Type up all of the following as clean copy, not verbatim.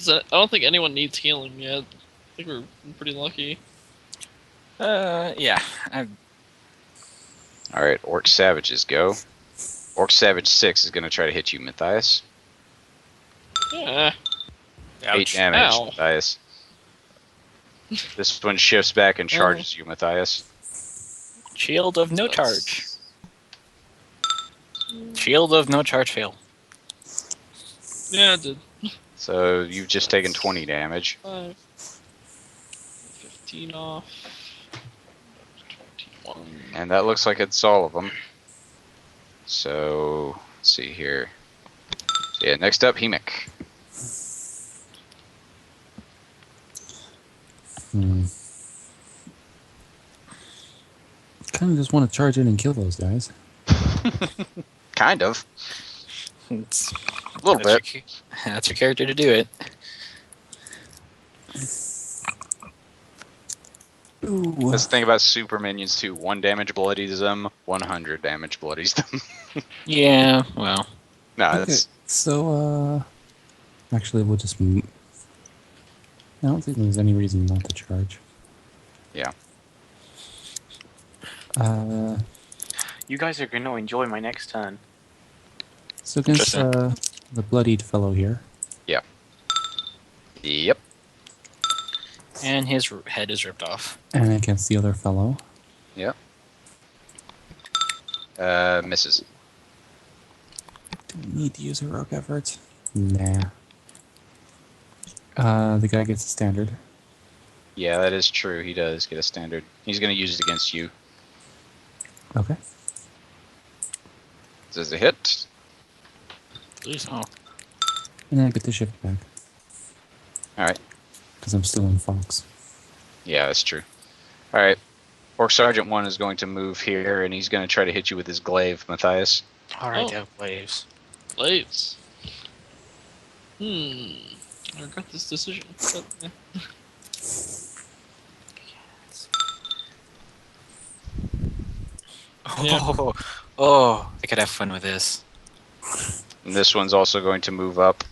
I don't think anyone needs healing yet. I think we're pretty lucky. Yeah. Alright, Orc Savages go. Orc Savage 6 is going to try to hit you, Matthias. Yeah. 8 damage, Ow. Matthias. This one shifts back and charges you, Matthias. Shield of no charge. Shield of no charge fail. Yeah, it did. So you've just taken 20 damage. 5, 15 off. 21. And that looks like it's all of them. So, let's see here. So yeah, next up, Hemic. Kind of just want to charge in and kill those guys. Kind of. It's, A little bit. That's your character to do it. Ooh. That's the thing about super minions too. 1 damage bloodies them, 100 damage bloodies them. Yeah, well. No, Okay, that's... so, actually, we'll just... I don't think there's any reason not to charge. Yeah. You guys are going to enjoy my next turn. So against the bloodied fellow here. Yep. And his head is ripped off. And against the other fellow. Yep. Misses. Do we need to use heroic efforts? Nah. The guy gets a standard. Yeah, that is true. He does get a standard. He's going to use it against you. Okay. Does it hit? Please. Oh. And then I get the shift back. Alright. Because I'm still in Fox. Yeah, that's true. Alright. Orc Sergeant 1 is going to move here, and he's going to try to hit you with his glaive, Matthias. Alright, Oh. waves. Blades. I regret this decision. But, yeah. Oh, I could have fun with this. And this one's also going to move up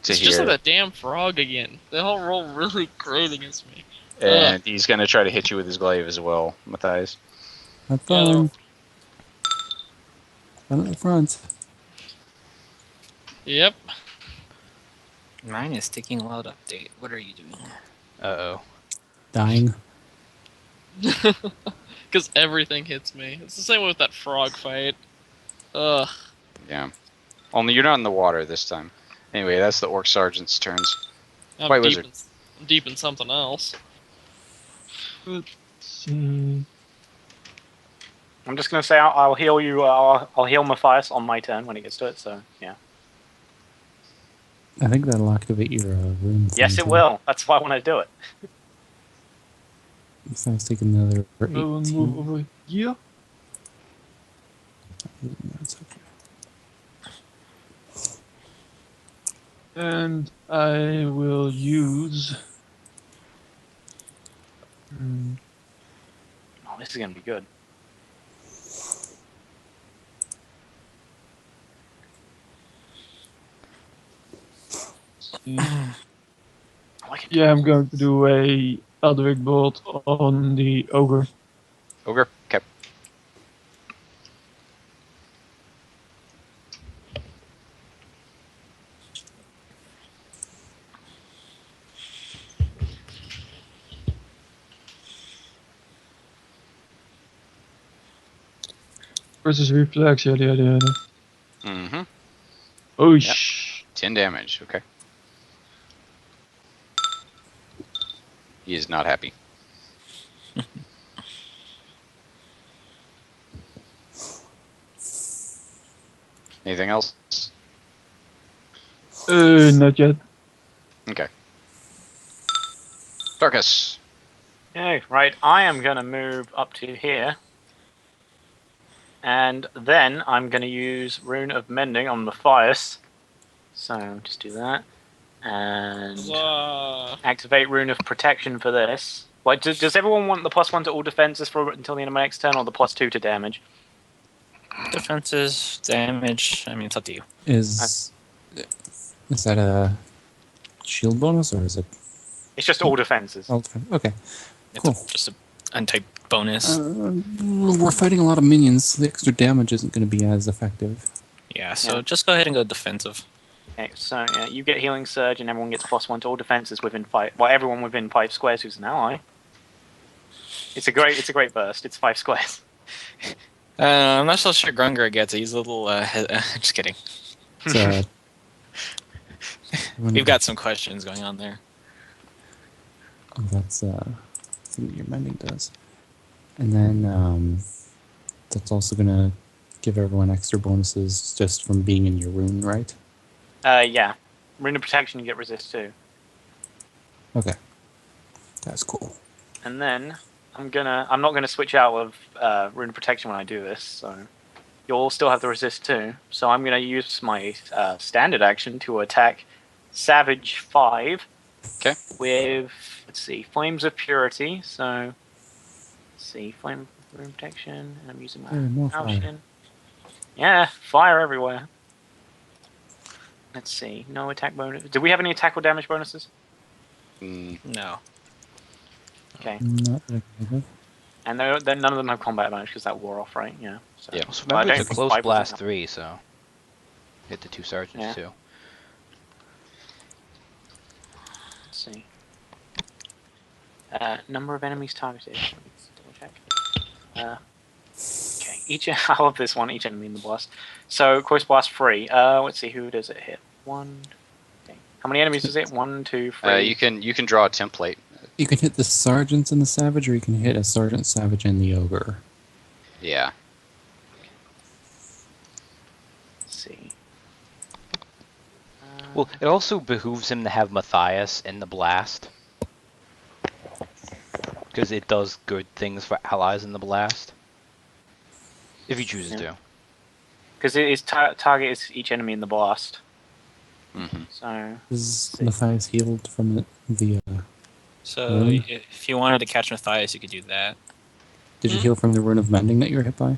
to It's here. just like that damn frog again. They all roll really great against me. And he's going to try to hit you with his glaive as well, Matthias. Have fun. Run at the front. Yep. Mine is sticking loud update. What are you doing? Uh-oh. Dying. Because everything hits me. It's the same way with that frog fight. Ugh. Yeah. Only you're not in the water this time. Anyway, that's the Orc Sergeant's turns. I'm White deep Wizard. I'm deep in something else. Let's see. I'm just going to say I'll heal you. I'll heal Matthias on my turn when it gets to it. So yeah. I think that'll activate your rune. Yes, thing, it too. will. That's why I want to do it. So I was taking another We'll 18. move over here. That's okay. And I will use... Oh, this is going to be good. yeah, I like it. I'm going to do a Eldritch Bolt on the Ogre. Ogre? Okay. Versus Reflex, yada yada yada. Mm-hmm. Oh, Yep. 10 damage, okay. He is not happy. Anything else? Not yet. Okay. Tarkus. Okay, right. I am going to move up to here. And then I'm going to use Rune of Mending on Matthias. So just do that. And activate Rune of Protection for this. Like, does everyone want the +1 to all defenses for until the end of my next turn, or the +2 to damage? Defenses, damage. I mean, it's up to you. Is that a shield bonus, or is it? It's just all defenses. Oh, okay. It's Cool. just an untyped bonus. We're fighting a lot of minions. The extra damage isn't going to be as effective. Yeah, so Yeah. just go ahead and go defensive. Okay, so yeah, you get healing surge, and everyone gets +1 to all defenses within 5. Well, everyone within 5 squares who's an ally. It's a great burst. It's 5 squares. I'm not so sure Grunger gets it. He's a little. Just kidding. So, We've got some questions going on there. That's see what your mending does, and then that's also going to give everyone extra bonuses just from being in your rune, right? Yeah. Rune of Protection, you get resist too. Okay, that's cool. And then I'm not gonna switch out of Rune of Protection when I do this, so you'll still have the resist too. So I'm gonna use my standard action to attack Savage 5. Okay. With, let's see, Flames of Purity. So let's see, Flame Rune Protection, and I'm using my More fire. potion. Yeah, fire everywhere. Let's see, no attack bonus. Do we have any attack or damage bonuses? No. Okay. Not that I can think of. And none of them have combat advantage because that wore off, right? Yeah. So, Yeah. Also, I remember don't it's a think close 5 was blast enough. 3, so hit the 2 sergeants Yeah. too. Let's see. Number of enemies targeted. Let me just double check. Okay. I love this one. Each enemy in the blast. So Close Blast 3. Let's see. Who does it hit? 1. Okay. How many enemies is it? 1, 2, 3. You can draw a template. You can hit the sergeants and the savage, or you can hit a sergeant, savage, and the ogre. Yeah. Let's see. Well, it also behooves him to have Matthias in the blast. Because it does good things for allies in the blast. If he chooses to. Because his target is each enemy in the blast. Mm-hmm. So. Is Matthias healed from it via... So Rune? if you wanted to catch Matthias, you could do that. Did you heal from the Rune of Mending that you were hit by?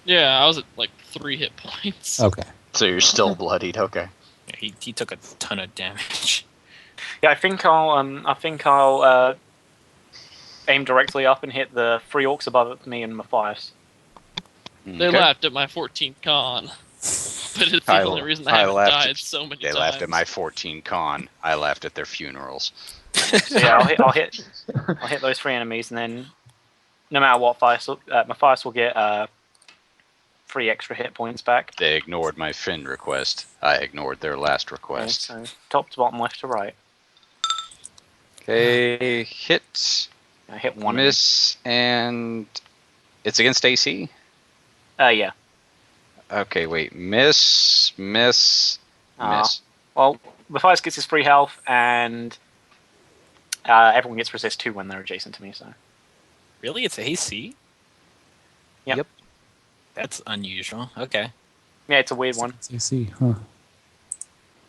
Yeah, I was at like 3 hit points. Okay. So you're still bloodied. Okay. Yeah, he took a ton of damage. Yeah, I think I'll aim directly up and hit the 3 orcs above me and Matthias. They Okay. laughed at my 14 con. But it's the I- only reason I I haven't laughed died at- so many They times. laughed at my 14 con. I laughed at their funerals. So yeah, I'll hit those 3 enemies, and then no matter what, Matthias will get 3 extra hit points back. They ignored my friend request. I ignored their last Okay, request. so top to bottom, left to right. Okay, hit, I hit 1. miss, and it's against AC? Yeah. Okay, wait. Miss, miss, Ah. miss. Well, Matthias gets his free health, and everyone gets resist 2 when they're adjacent to me. So Really? It's AC? Yep. That's unusual. Okay. yeah, it's a weird one. It's AC, huh?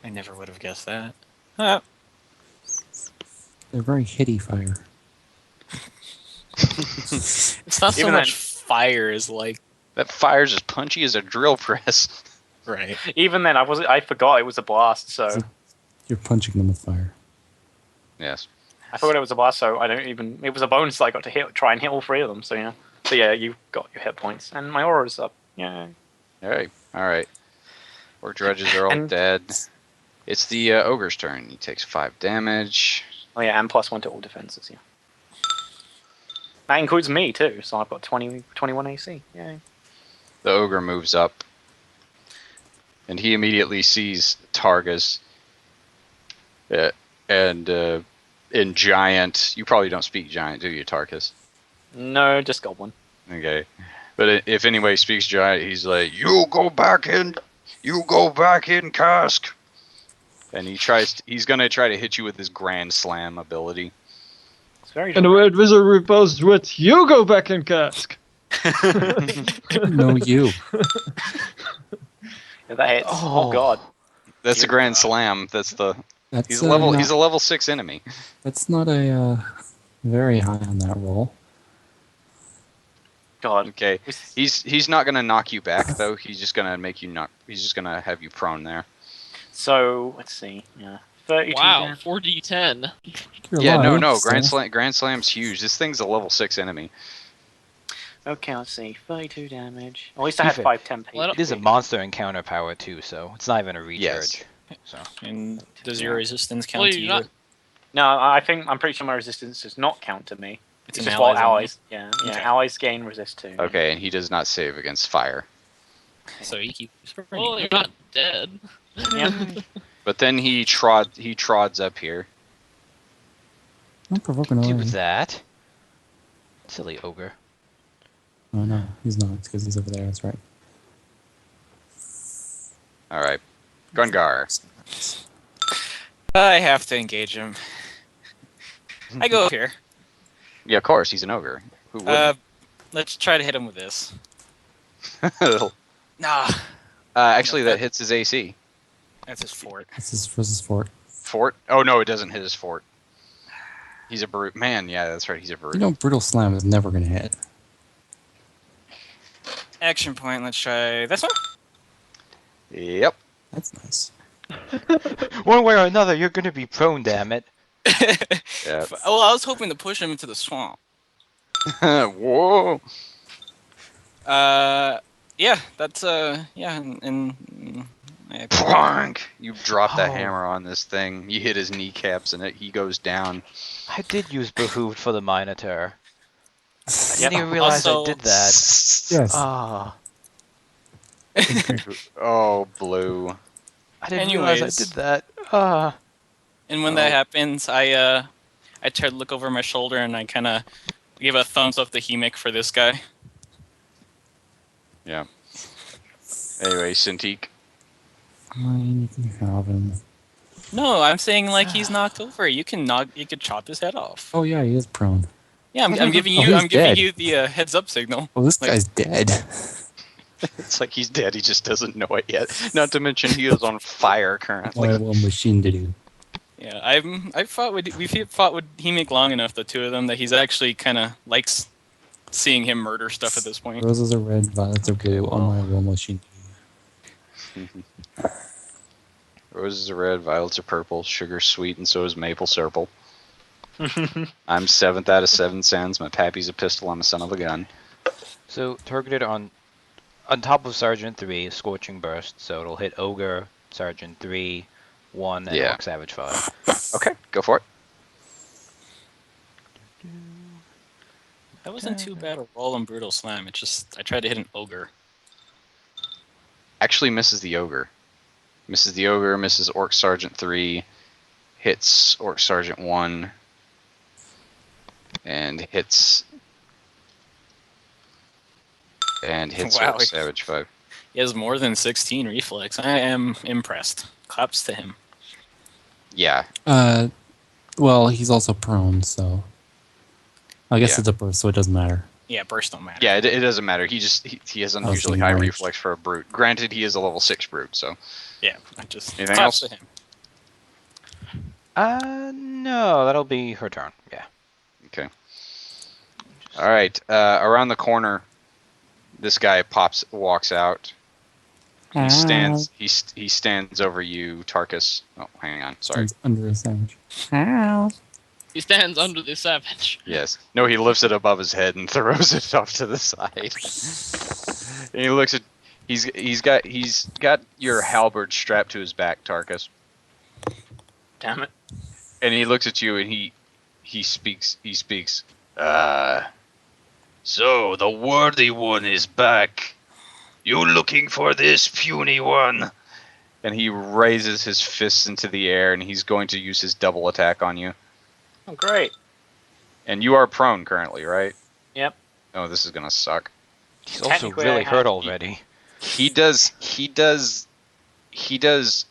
I never would have guessed that. They're very hitty fire. It's not so Even much then- fire as like... That fire's as punchy as a drill press. Right. Even then, I forgot it was a blast. So You're punching them with fire. Yes. I forgot it was a blast. So I don't even. It was a bonus that I got to try and hit all 3 of them. So yeah. So yeah, you got your hit points, and my aura's up. Yeah. Alright, alright. Orc drudges are all And- dead. It's the ogre's turn. He takes 5 damage. Oh yeah, and +1 to all defenses. Yeah. That includes me too. So I've got 21 AC. Yeah. The ogre moves up. And he immediately sees Targus. And in giant. You probably don't speak giant, do you, Tarkus? No, just goblin. Okay. But if anybody speaks giant, he's like, you go back in, cask. And he's gonna try to hit you with his Grand Slam ability. It's very. And the Red Wizard reposed with, "You go back in cask." No, you. Yeah, that hits. Oh god. That's a Grand Slam. That's the That's he's a level not, he's a level 6 enemy. That's not a very high on that roll. God. Okay. He's not gonna knock you back though. He's just gonna make you knock. He's just gonna have you prone there. So let's see. Yeah. 32 Wow, damage. 4d10. You're Yeah, alive, no. so- Grand Slam's huge. This thing's a level 6 enemy. Okay, let's see. 32 damage. At least I had Keep it. 5 temp Well, I don't- It is a monster encounter power too, so it's not even a recharge. So And does Yeah. your resistance count Well, to you're you? not- No, I'm pretty sure my resistance does not count to me. It's It's an just while allies only. allies. Yeah, Okay. allies gain resist too. Okay, and he does not save against fire. So he keeps burning. Well, you're not dead. Yep. But then he trods up here. Don't provoke an do away. that. Silly ogre. Oh no, he's not, because he's over there, that's right. All right, Gungar. I have to engage him. I go here. Yeah, of course, he's an ogre. Who wouldn't? Let's try to hit him with this. Nah, Actually, that hits his AC. that's his fort. This is fort. Fort? Oh no, it doesn't hit his fort. He's a brute. Man, yeah, that's right. He's a brute. You know, Brutal Slam is never gonna hit. Action point. Let's try this one. Yep. That's nice. One way or another, you're gonna be prone. Damn it. Yeah. Well, I was hoping to push him into the swamp. Whoa. Yeah, that's yeah, and Plonk! You drop the Oh. hammer on this thing. You hit his kneecaps, and he goes down. I did use behooved for the Minotaur. I Yep. didn't even realize Also- I did that. Yes. Ah, Oh, blue. I didn't realize I Anyways. did that. Ah. And when that happens, I try to look over my shoulder and I kind of give a thumbs up to Hemic for this guy. Yeah. Anyway, Cintiq. Fine, you can have him. No, I'm saying like he's knocked over. You could chop his head off. Oh yeah, he is prone. Yeah, I'm giving Oh, you he's I'm giving dead. you the heads up signal. Oh, this Like- guy's dead. It's like he's dead. He just doesn't know it yet. Not to mention he is on fire What currently. a machine to do. Yeah, we've fought with Hemic long enough, the two of them, that he's actually kind of likes seeing him murder stuff at this point. Roses are red, violets are blue. Oh my, what a machine to do. Roses are red, violets are purple, sugar's sweet, and so is maple syrup. I'm 7th out of 7 sands. My pappy's a pistol. I'm a son of a gun. So targeted on top of Sergeant 3, Scorching Burst. So it'll hit Ogre, Sergeant 3, 1, and Yeah. Orc Savage 5. Okay, go for it. That wasn't too bad a roll on Brutal Slam. It's just I tried to hit an ogre. Actually misses the ogre. Misses the ogre, misses Orc Sergeant 3, hits Orc Sergeant 1, and hits Wow. Orc Savage 5. He has more than 16 reflex. I am impressed. Claps to him. Yeah. Well, he's also prone, so I guess Yeah. it's a burst, so it doesn't matter. Yeah, burst don't matter. Yeah, it doesn't matter. He has I was unusually thinking high range. reflex for a brute. Granted, he is a level 6 brute, so Yeah, I just Anything claps else? to him. No, that'll be her turn. Yeah. okay. All right, around the corner, this guy walks out. He stands. He stands over you, Tarkus. Oh, hang on. Sorry. Stands under a sandwich. He stands under the savage. Yes. No, he lifts it above his head and throws it off to the side. And he looks at. He's got your halberd strapped to his back, Tarkus. Damn it. And he looks at you and he speaks. So the worthy one is back. You looking for this puny one? And he raises his fists into the air and he's going to use his double attack on you. Oh, great. And you are prone currently, right? Yep. Oh, this is gonna suck. He's also Technically, really I hurt have- already. He does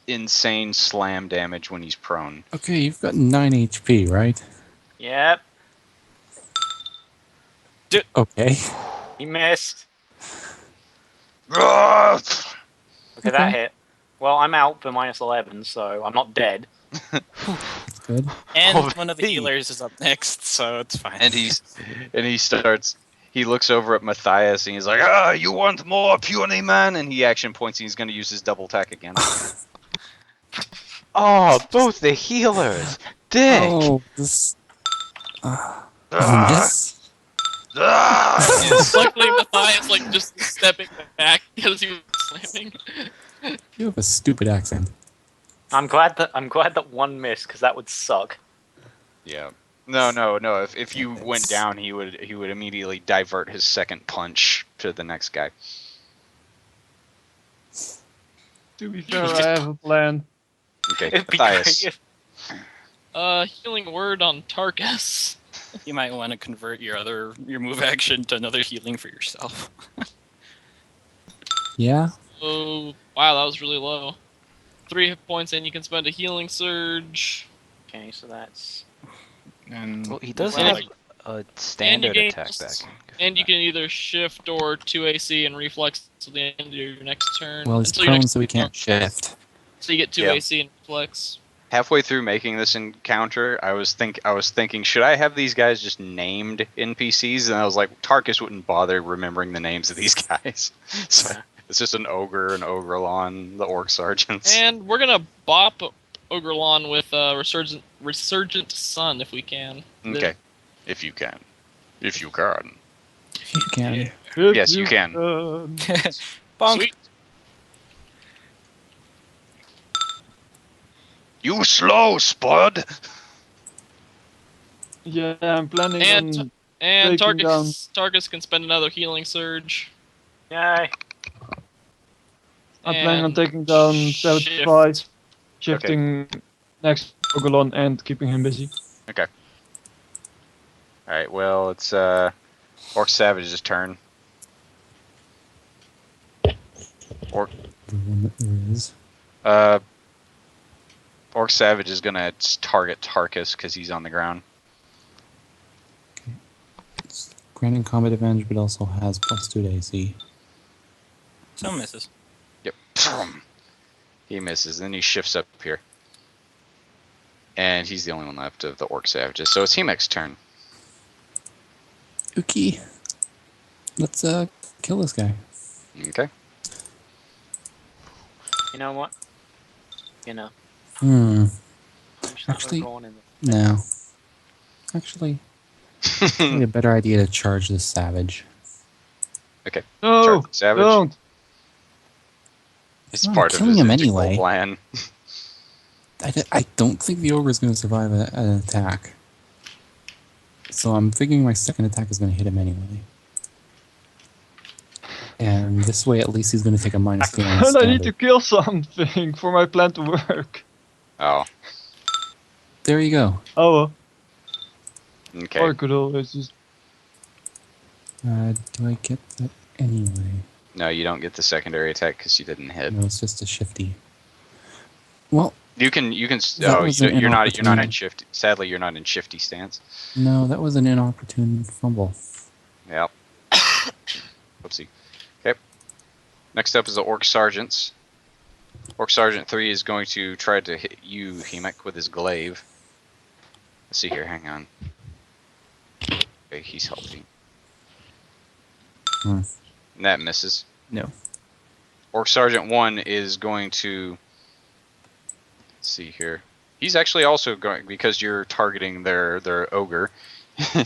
insane slam damage when he's prone. Okay, you've got 9 HP, right? Yep. Okay. He missed. Ah! Okay, that hit. Well, I'm out for minus 11, so I'm not dead. That's good. And Oh, one of the hey. healers is up next, so it's fine. And he looks over at Matthias and he's like, you want more puny man? And he action points and he's gonna use his double attack again. Oh, both the healers! Dick! Oh, this. You miss? Luckily, Matthias like just stepping back because he was slamming. You have a stupid accent. I'm glad that one missed because that would suck. Yeah. No. If you went down, he would immediately divert his second punch to the next guy. To be fair, I have a plan. Okay, It'd be Matthias. great if Healing word on Tarkus. You might want to convert your move action to another healing for yourself. Yeah? Oh, wow, that was really low. 3 hit points, and you can spend a healing surge. Okay, so that's And Well, he does And have you- a standard gain attack plus- back. And you can either shift or 2 AC and reflex till the end of your next turn. Well, he's until your prone, next so he turn. can't shift. So you get 2 Yeah. AC and reflex. Halfway through making this encounter, I was thinking, should I have these guys just named NPCs? And I was like, Tarkus wouldn't bother remembering the names of these guys. So it's just an ogre, an ogrelon, the orc sergeants. And we're gonna bop Ogrelon with Resurgent Sun if we can. Okay, if you can. If you can. You can. Yes, you can. Bonk. Sweet. You slow, Spud! Yeah, I'm planning And- on. And Taking down- Tarkus can spend another healing surge. yay. I'm planning on and taking down shift. 75, shifting next to Ogolon and keeping him busy. Alright, well, it's Orc Savage's turn. The one that there is. Orc Savage is gonna target Tarkus because he's on the ground. It's granting combat advantage, but also has +2 to AC. Some misses. Yep. He misses, then he shifts up here. And he's the only one left of the Orc Savages, so it's Hemek's turn. Uki. Let's kill this guy. Okay. You know what? You know. Hmm. punch that Actually- Ogolon in the- No. Actually, probably a better idea to charge this savage. No, Charge the Savage. don't. It's Well, part of killing his him integral anyway. plan. I don't think the ogre is going to survive an attack. So I'm thinking my second attack is going to hit him anyway. And this way, at least he's going to take a -2 on his And I need to standard. kill something for my plan to work. Oh, There you go. Oh well. okay. Or I could always just. Do I get that anyway? No, you don't get the secondary attack because you didn't hit. No, it's just a shifty. Well, You can. That Oh, was you're an not. You're not in inopportune- shifty. Sadly, you're not in shifty stance. no, that was an inopportune fumble. Yep. Whoopsie. Okay. Next up is the Orc Sergeants. Orc Sergeant 3 is going to try to hit you, Hemek, with his glaive. Let's see here. Hang on. Okay, he's healthy. Hmm. And that misses. No. Orc Sergeant 1 is going to. Let's see here. He's actually also going, because you're targeting their ogre,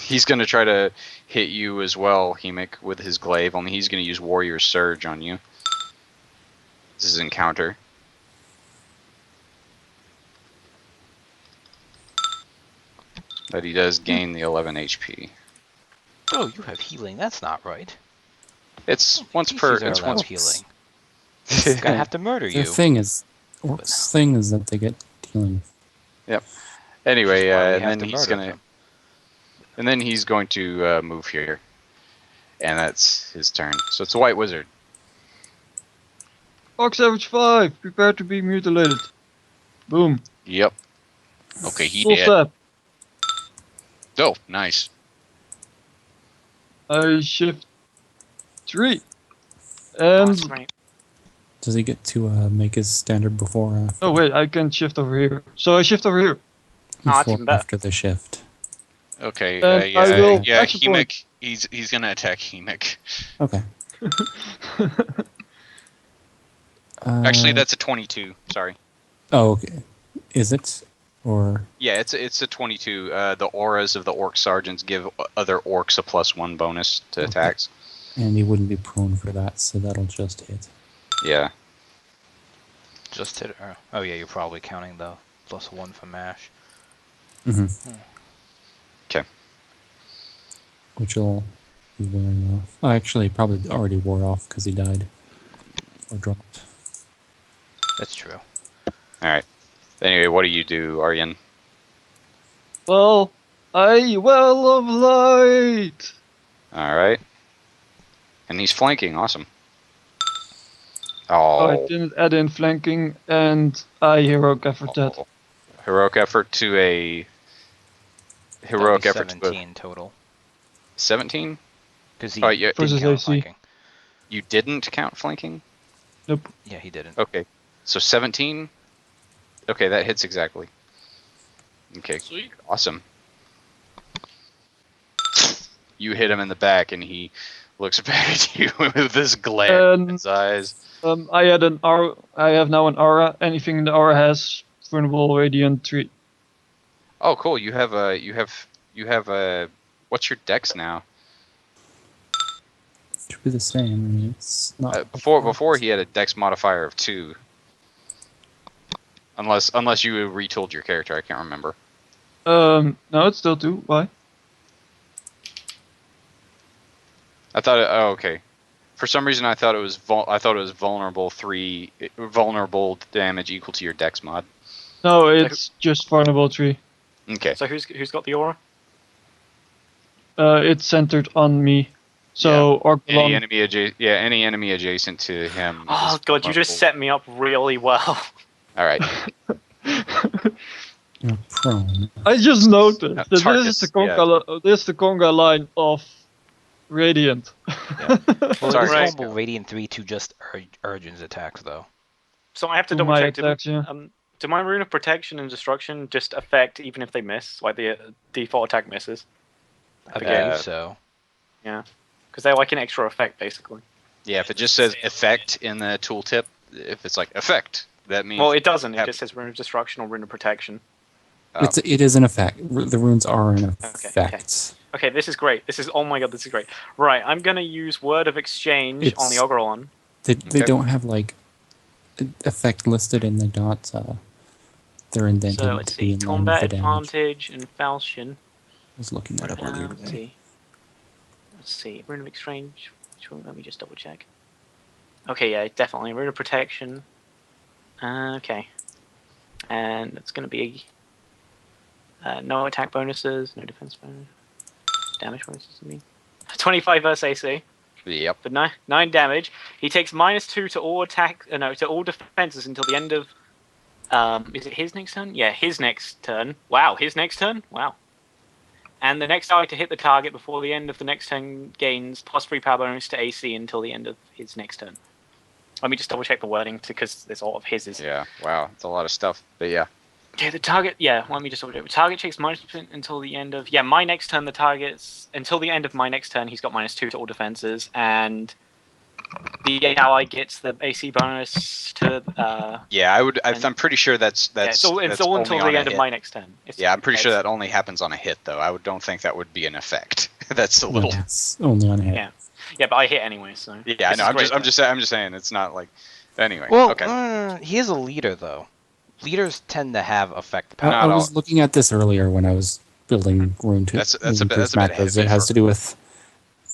he's going to try to hit you as well, Hemek, with his glaive, only he's going to use Warrior Surge on you. This is encounter. But he does gain the 11 HP. Oh, you have healing. That's not right. It's once per. PCs are It's allowed once. healing. I'm gonna have to murder The you. thing is, Orc's thing is that they get healing. Anyway, Why we and have then to he's murder gonna. them. And then he's going to move here. And that's his turn. So it's a White Wizard. Orc Savage 5, prepare to be mutilated. Boom. Yep. Okay, he Full did. step. Oh, nice. I shift 3. Oh, And. that's great. Does he get to make his standard before or after? Oh wait, I can shift over here. So I shift over here. Oh, that's Before even or better. after the shift. Okay, And I will yeah, action point. Hemek. He's gonna attack Hemek. Okay. Actually, Uh, that's a 22. Sorry. Oh, okay. Is it? Or Yeah, it's a 22. The auras of the orc sergeants give other orcs a +1 bonus to attacks. and he wouldn't be prone for that, so that'll just hit. Yeah. Just hit. Oh yeah, you're probably counting the +1 for mash. Mm-hmm. Okay. Which will be wearing off. Oh, actually, probably already wore off because he died or dropped. That's true. All right. Anyway, what do you do, Aryan? Well, I well of light. All right. And he's flanking. Awesome. Oh, I Oh. didn't add in flanking, and I heroic effort that. Oh. Heroic effort to a. That'd Heroic be effort to a 17 total. 17. Because he Oh, yeah. didn't Versus count AC. flanking. You didn't count flanking. Nope. Yeah, he didn't. Okay. So 17. Okay, that hits exactly. Okay. Sweet. Awesome. You hit him in the back, and he looks back at you with this glare in his eyes. I had an aura. I have now an aura. Anything in the aura has vulnerable radiant 3. Oh, cool. You have a. What's your dex now? Should be the same. I mean, it's not Before he had a dex modifier of 2. Unless you retooled your character, I can't remember. No, it's still 2. Why? I thought. Oh, okay. For some reason, I thought it was vulnerable 3, vulnerable damage equal to your dex mod. No, it's just vulnerable 3. Okay. So who's got the aura? It's centered on me. So Any Orgulon. any enemy adjacent to him. Oh is god, you just vulnerable. set me up really well. All right. You're prone. I just noticed that this Tarkus, is the conga line of Radiant. Well, it Sorry, is guys. vulnerable Radiant 3 to just Urgen's attacks, though. So I have to To double my check. attacks, yeah. Do my rune of protection and destruction just affect even if they miss? Like the default attack misses? I Okay. believe so. Because they're like an extra effect, basically. Yeah, if it just says effect in the tooltip, if it's like effect, that means. Well, it doesn't. It have- just says rune of destruction or rune of protection. Oh. It is an effect. The runes are an Okay. effect. Okay, this is great. Oh my god, this is great. Right, I'm gonna use Word of Exchange on the It's- Ogrelon. They Okay. don't have like effect listed, and they're not. They're indented So let's to be see, in line with combat the damage. advantage and falchion. I was looking that up earlier today. Let's see, rune of exchange. Let me just double check. Okay, yeah, definitely rune of protection. Okay, and it's going to be no attack bonuses, no defense bonus, damage bonuses. I mean, 25 versus AC, Yep. but 9 damage. He takes -2 to all to all defenses until the end of. Is it his next turn? Yeah, his next turn. Wow, his next turn. Wow. And the next ally to hit the target before the end of the next turn gains +3 power bonus to AC until the end of his next turn. Let me just double check the wording because there's a lot of his's. Yeah. Wow. It's a lot of stuff. But yeah. Okay, the target. Yeah, let me just double check. The target takes -% until the end of. Yeah, my next turn. The target's until the end of my next turn. He's got -2 to all defenses, and the ally gets the AC bonus to. Yeah. I'm pretty sure that's Yeah, it's all that's until only the on a end of hit. my next turn. Yeah, I'm pretty sure that only happens on a hit, though. Don't think that would be an effect. That's a little. Yeah, it's only on a hit. Yeah. Yeah, but I hit anyway, so. Yeah, I This know. is I'm great, just saying it's not like. Anyway. Well, Okay. he is a leader, though. Leaders tend to have effect I, power. Not I was all. looking at this earlier when I was building rune to That's a bit macros. heavy It has for- to do with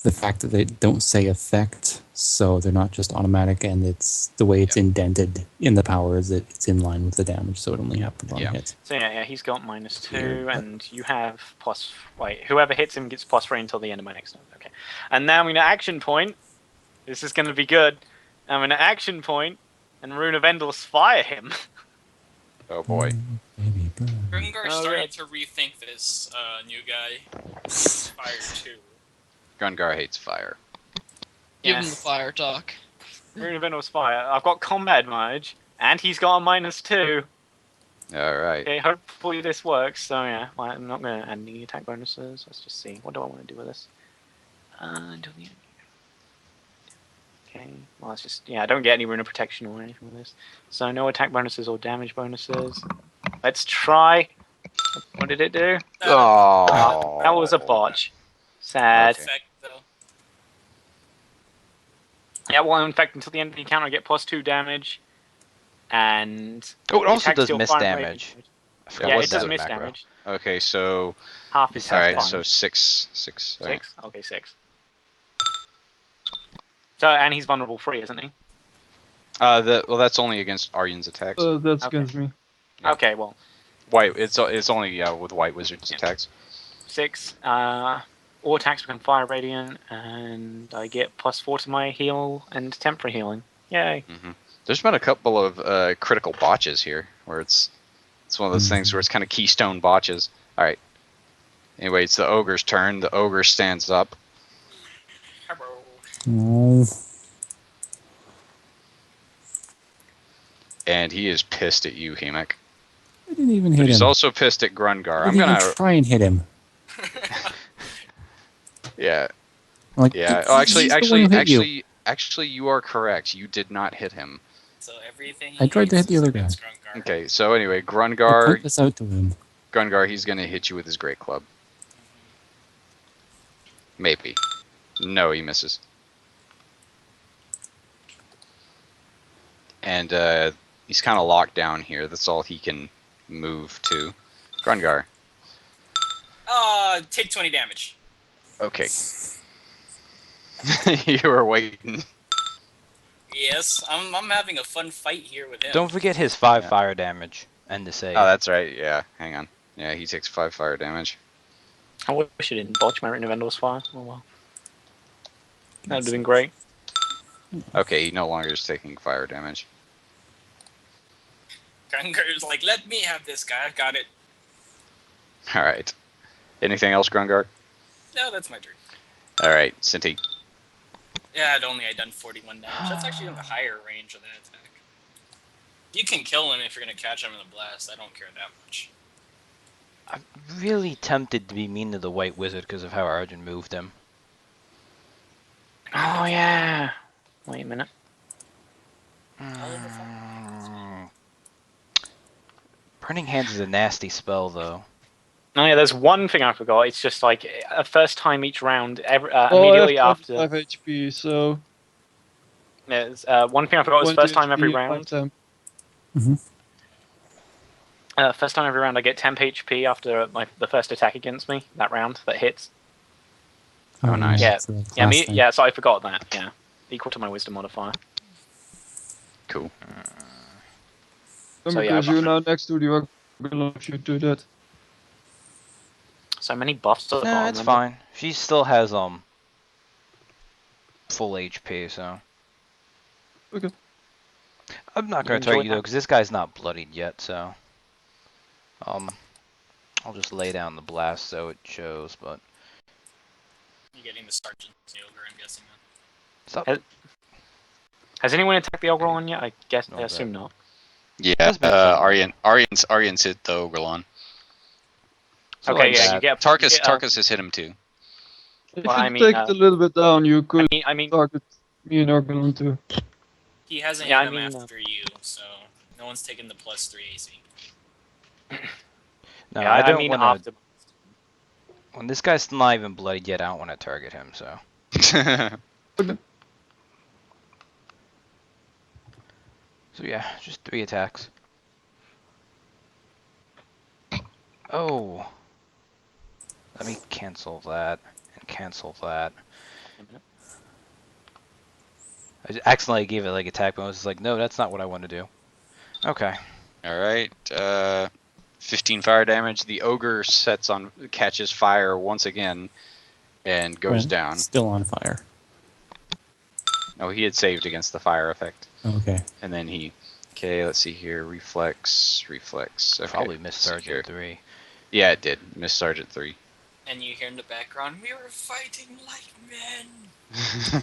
the fact that they don't say effect, so they're not just automatic, and it's the way it's indented in the power is that it's in line with the damage, so it only happens on Yeah. a hit. So yeah, he's got -2, Weird. and you have plus. Wait, whoever hits him gets +3 until the end of my next turn. Okay, and now I'm going to action point. This is going to be good. I'm going to action point, and Rune of Endless fire him. Oh boy. Baby bird. Grimgar's Oh, starting right. to rethink this new guy. Fire too. Gungar hates fire. Give him Yeah. the fire talk. Rune of Endless fire. I've got combat advantage, and he's got a -2. All right. Okay, hopefully this works. So yeah, well, I'm not going to add any attack bonuses. Let's just see. What do I want to do with this? Until the end. Okay, well, it's just, yeah, I don't get any rune of protection or anything with this. So no attack bonuses or damage bonuses. Let's try. What did it do? Oh, That was a botch. Sad. Okay. Effect, though. Yeah, well, in fact, until the end of the encounter, I get +2 damage. And Oh, it the also attack does still miss fire damage. radiant. I forgot Yeah, what's it does that miss macro. damage. Okay, so Half is It's all half right, fine. so six. All right. 6? Okay, 6. So, and he's vulnerable free, isn't he? Well, that's only against Aryan's attacks. That's Okay. against me. Yeah. Okay, well, White, it's only with White Wizard's Yeah. attacks. 6. All attacks become fire radiant, and I get +4 to my heal and temporary healing. Yay! There's been a couple of critical botches here, where it's one of those things where it's kind of keystone botches. All right. Anyway, it's the ogre's turn. The ogre stands up. Oh, And he is pissed at you, Hemek. I didn't even But hit he's him. also pissed at Grungar. I I'm didn't gonna. even try and hit him. Yeah. I'm like, Yeah. Oh, he's the one who hit you. actually, you are correct. You did not hit him. So everything. I tried to hit the other guy. Okay. So anyway, I Grungar. point this out to him. Grungar, he's gonna hit you with his great club. Maybe. No, he misses. And he's kind of locked down here. That's all he can move to. Grungar. Take 20 damage. Okay. You were waiting. Yes, I'm having a fun fight here with him. Don't forget his 5 Yeah. fire damage and the save. Oh, that's right. Yeah, hang on. Yeah, he takes 5 fire damage. I wish I didn't botch my Written of Endless Fire. Oh well. That would have been great. Okay, he no longer is taking fire damage. Grungar's like, let me have this guy. I've got it. All right. Anything else, Grungar? No, that's my turn. All right, Cinti. Yeah, I done 41 damage. That's actually on the higher range of that attack. You can kill him if you're gonna catch him in the blast. I don't care that much. I'm really tempted to be mean to the White Wizard because of how Arjun moved him. Oh yeah. Wait a minute. Burning Hands is a nasty spell, though. Oh yeah, there's one thing I forgot. It's just like a first time each round, I immediately have after. 5 HP, so There's one thing I forgot was 20 first time every HP, round. time. First time every round, I get temp HP after the first attack against me that round that hits. Oh, nice. Yeah, it's a yeah, class thing. yeah. So I forgot that. Yeah, equal to my wisdom modifier. Cool. So, yeah, Because you're now next to the Orgulon if you do that. So many buffs. at the No, bottom, it's remember? fine. She still has full HP, so. Okay. I'm not You gonna enjoy target you though, that? because this guy's not bloodied yet, so. I'll just lay down the blast so it shows, but. You're getting the sergeant's ogre, I'm guessing. Stop. Has anyone attacked the Ogrelon yet? I guess. No, I assume not. Yeah, That's been fun. Aryan's hit the Ogrelon. So Okay, like yeah, that. you get Tarkus, you get, Tarkus has hit him too. If Well, you I mean, take it a little bit down, you could I mean, target me and Orgulon too. He hasn't Yeah, hit I him mean, after you, so no one's taken the +3 AC. No, yeah, I don't mean want to. after. When this guy's not even bloodied yet, I don't want to target him, so. So yeah, just 3 attacks. Oh. Let me cancel that and cancel that. I just accidentally gave it like attack bonus. It's like, no, that's not what I want to do. Okay. All right. 15 fire damage. The ogre catches fire once again, and goes Well, down. Still on fire. No, he had saved against the fire effect, Okay. and then he. Okay, let's see here. Reflex. Okay, Probably missed let's see here. Sergeant 3. Yeah, it did. Miss Sergeant 3. And you hear in the background, we were fighting like men!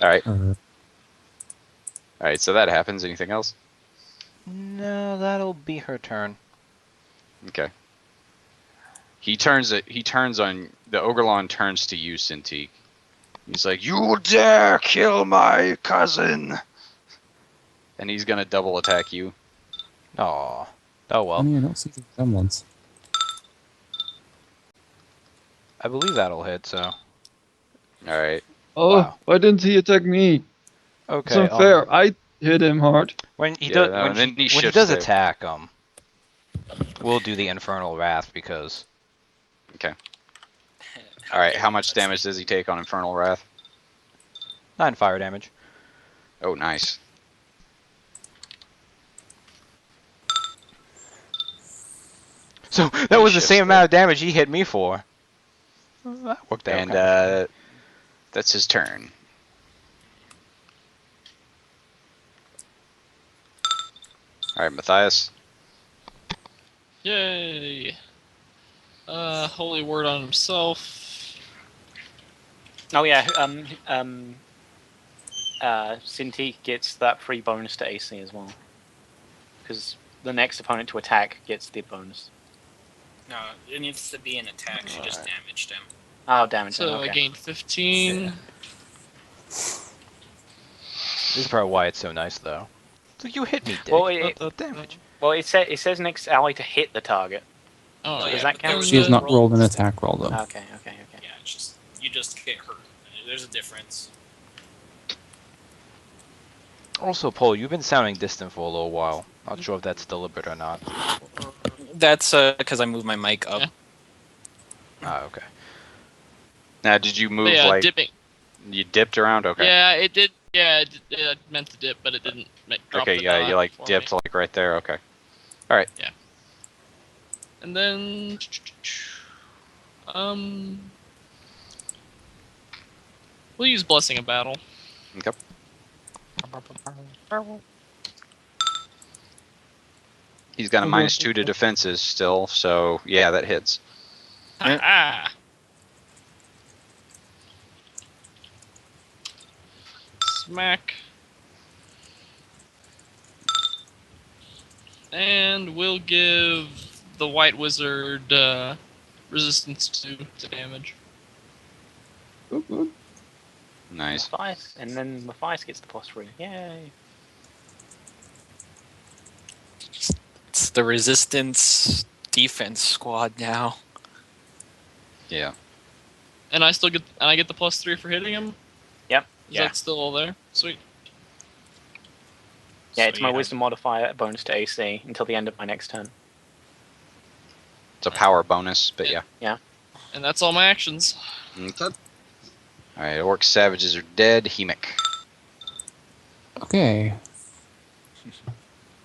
All right. Uh, All right. So that happens. Anything else? No, that'll be her turn. Okay. He turns on the Ogrelon turns to you, Cintiq. He's like, "You dare kill my cousin!" And he's gonna double attack you. Aw. Oh well. Funny, I don't see the resemblance. I believe that'll hit, so. Alright. Oh, Wow. why didn't he attack me? It's Okay, unfair. I hit him hard. when he Yeah, does no, and then he when he shifts does there. attack, we'll do the Infernal Wrath because Alright, how much damage does he take on Infernal Wrath? 9 fire damage. Oh, nice. So that He was the shifts same there. amount of damage he hit me for. That worked out. And kinda that's his turn. Alright, Matthias. Yay! Holy word on himself. Oh yeah. Cinti gets that free bonus to AC as well, because the next opponent to attack gets the bonus. No, it needs to be an attack. She just damaged him. Oh, damage. So Okay. I gained 15. Yeah. This is probably why it's so nice, though. So you hit me, dick. Well, What the damage? Well, it says next ally to hit the target. Oh, So yeah. does that count? She has not rolled an attack roll, though. Okay. Yeah, it's just you just get hurt. There's a difference. Also, Paul, you've been sounding distant for a little while. Not sure if that's deliberate or not. That's because I moved my mic up. Yeah. Ah, okay. Now, did you move But yeah, like dipping. you dipped around? Okay. Yeah, it did. Yeah, it meant to dip, but it didn't drop Okay, the yeah, dot you like for dipped me. like right there. Okay. And then, we'll use Blessing of Battle. Okay. He's got a -2 to defenses still, so yeah, that hits. Ah. Smack. And we'll give the White Wizard resistance to damage. Nice. Matthias, and then Matthias gets the +3. Yay! It's the resistance defense squad now. Yeah. And I still get the +3 for hitting him. Yep. Is that still all there? Sweet. Yeah, So it's my you have- wisdom modifier bonus to AC until the end of my next turn. It's a power bonus, but yeah. And that's all my actions. Okay. Alright, Orc Savages are dead. Hemic. Okay.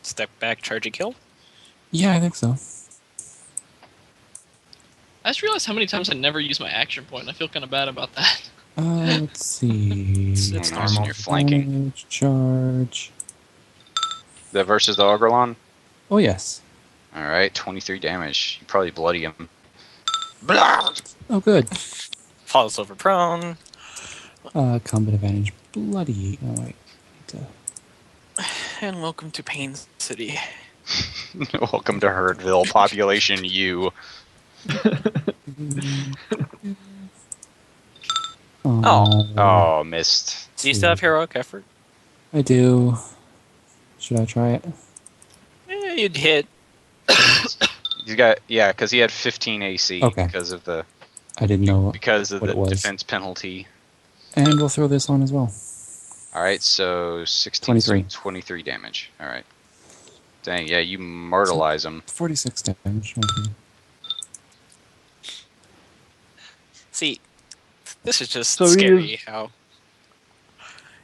Step back, charge a kill. Yeah, I think so. I just realized how many times I never use my action point. I feel kind of bad about that. Let's see. It's Nice, normal. You're flanking. Damage, charge. The versus the Ogrelon? Oh, yes. Alright, 23 damage. You probably bloody him. Oh, good. Falls over prone. Combat advantage. Bloody. Oh, wait. And welcome to Pain City. Welcome to Herdville, population U. Oh, missed. Do you still have heroic effort? I do. Should I try it? Yeah, you'd hit. He's got because he had 15 AC Okay. because of the I didn't know. what it was. defense penalty. And we'll throw this on as well. All right, so 16, 23. 23 damage. All right. Dang, yeah, you myrtleize him. 46 damage. Okay. See, this is just So scary how.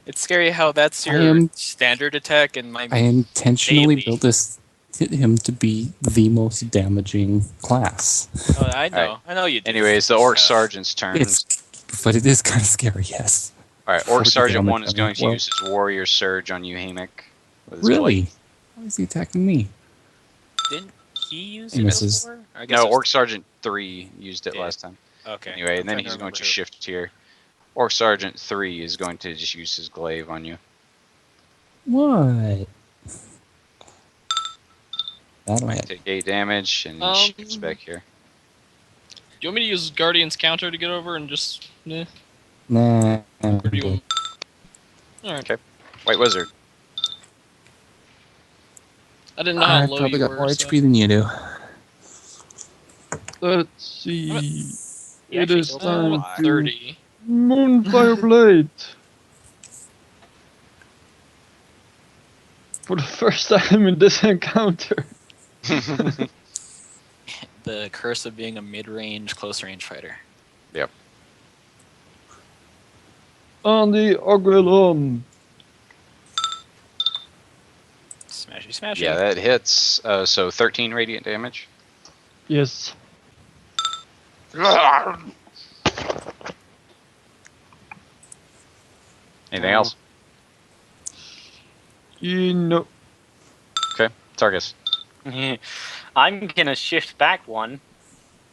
It's scary how that's I your am- standard attack and my. I intentionally Daily. built him to be the most damaging class. Oh, I know. Alright. I know you do. Anyways, the Orc Sergeant's turn. But it is kind of scary, yes. All right, 40 Orc Sergeant damage 1 is on going that. to Well- use his Warrior Surge on you, Hemic. with his Really? Why is he attacking me? Didn't he use He it misses. before? I blade. guess No, it was- Orc Sergeant 3 used it Yeah. last time. Okay. Anyway, I'm and then trying he's going remember to who. shift here. Orc Sergeant 3 is going to just use his glaive on you. What? That'll hit. Take 8 damage, and he shifts back here. Do you want me to use Guardian's counter to get over and just? Nah. Nah. I'm Or do you? good. Want... All right. Okay. White Wizard. All right. I didn't know how I low probably you got were. more so- HP than you do. Let's see. You It actually is killed I'm time at to 30. Moonfire Blade. For the first time in this encounter. The curse of being a mid-range, close-range fighter. On the Ogrilon. Smashy, smashy. Yeah, that hits. So 13 radiant damage. Yes. Anything else? You know. Okay, Tarkus. I'm gonna shift back one,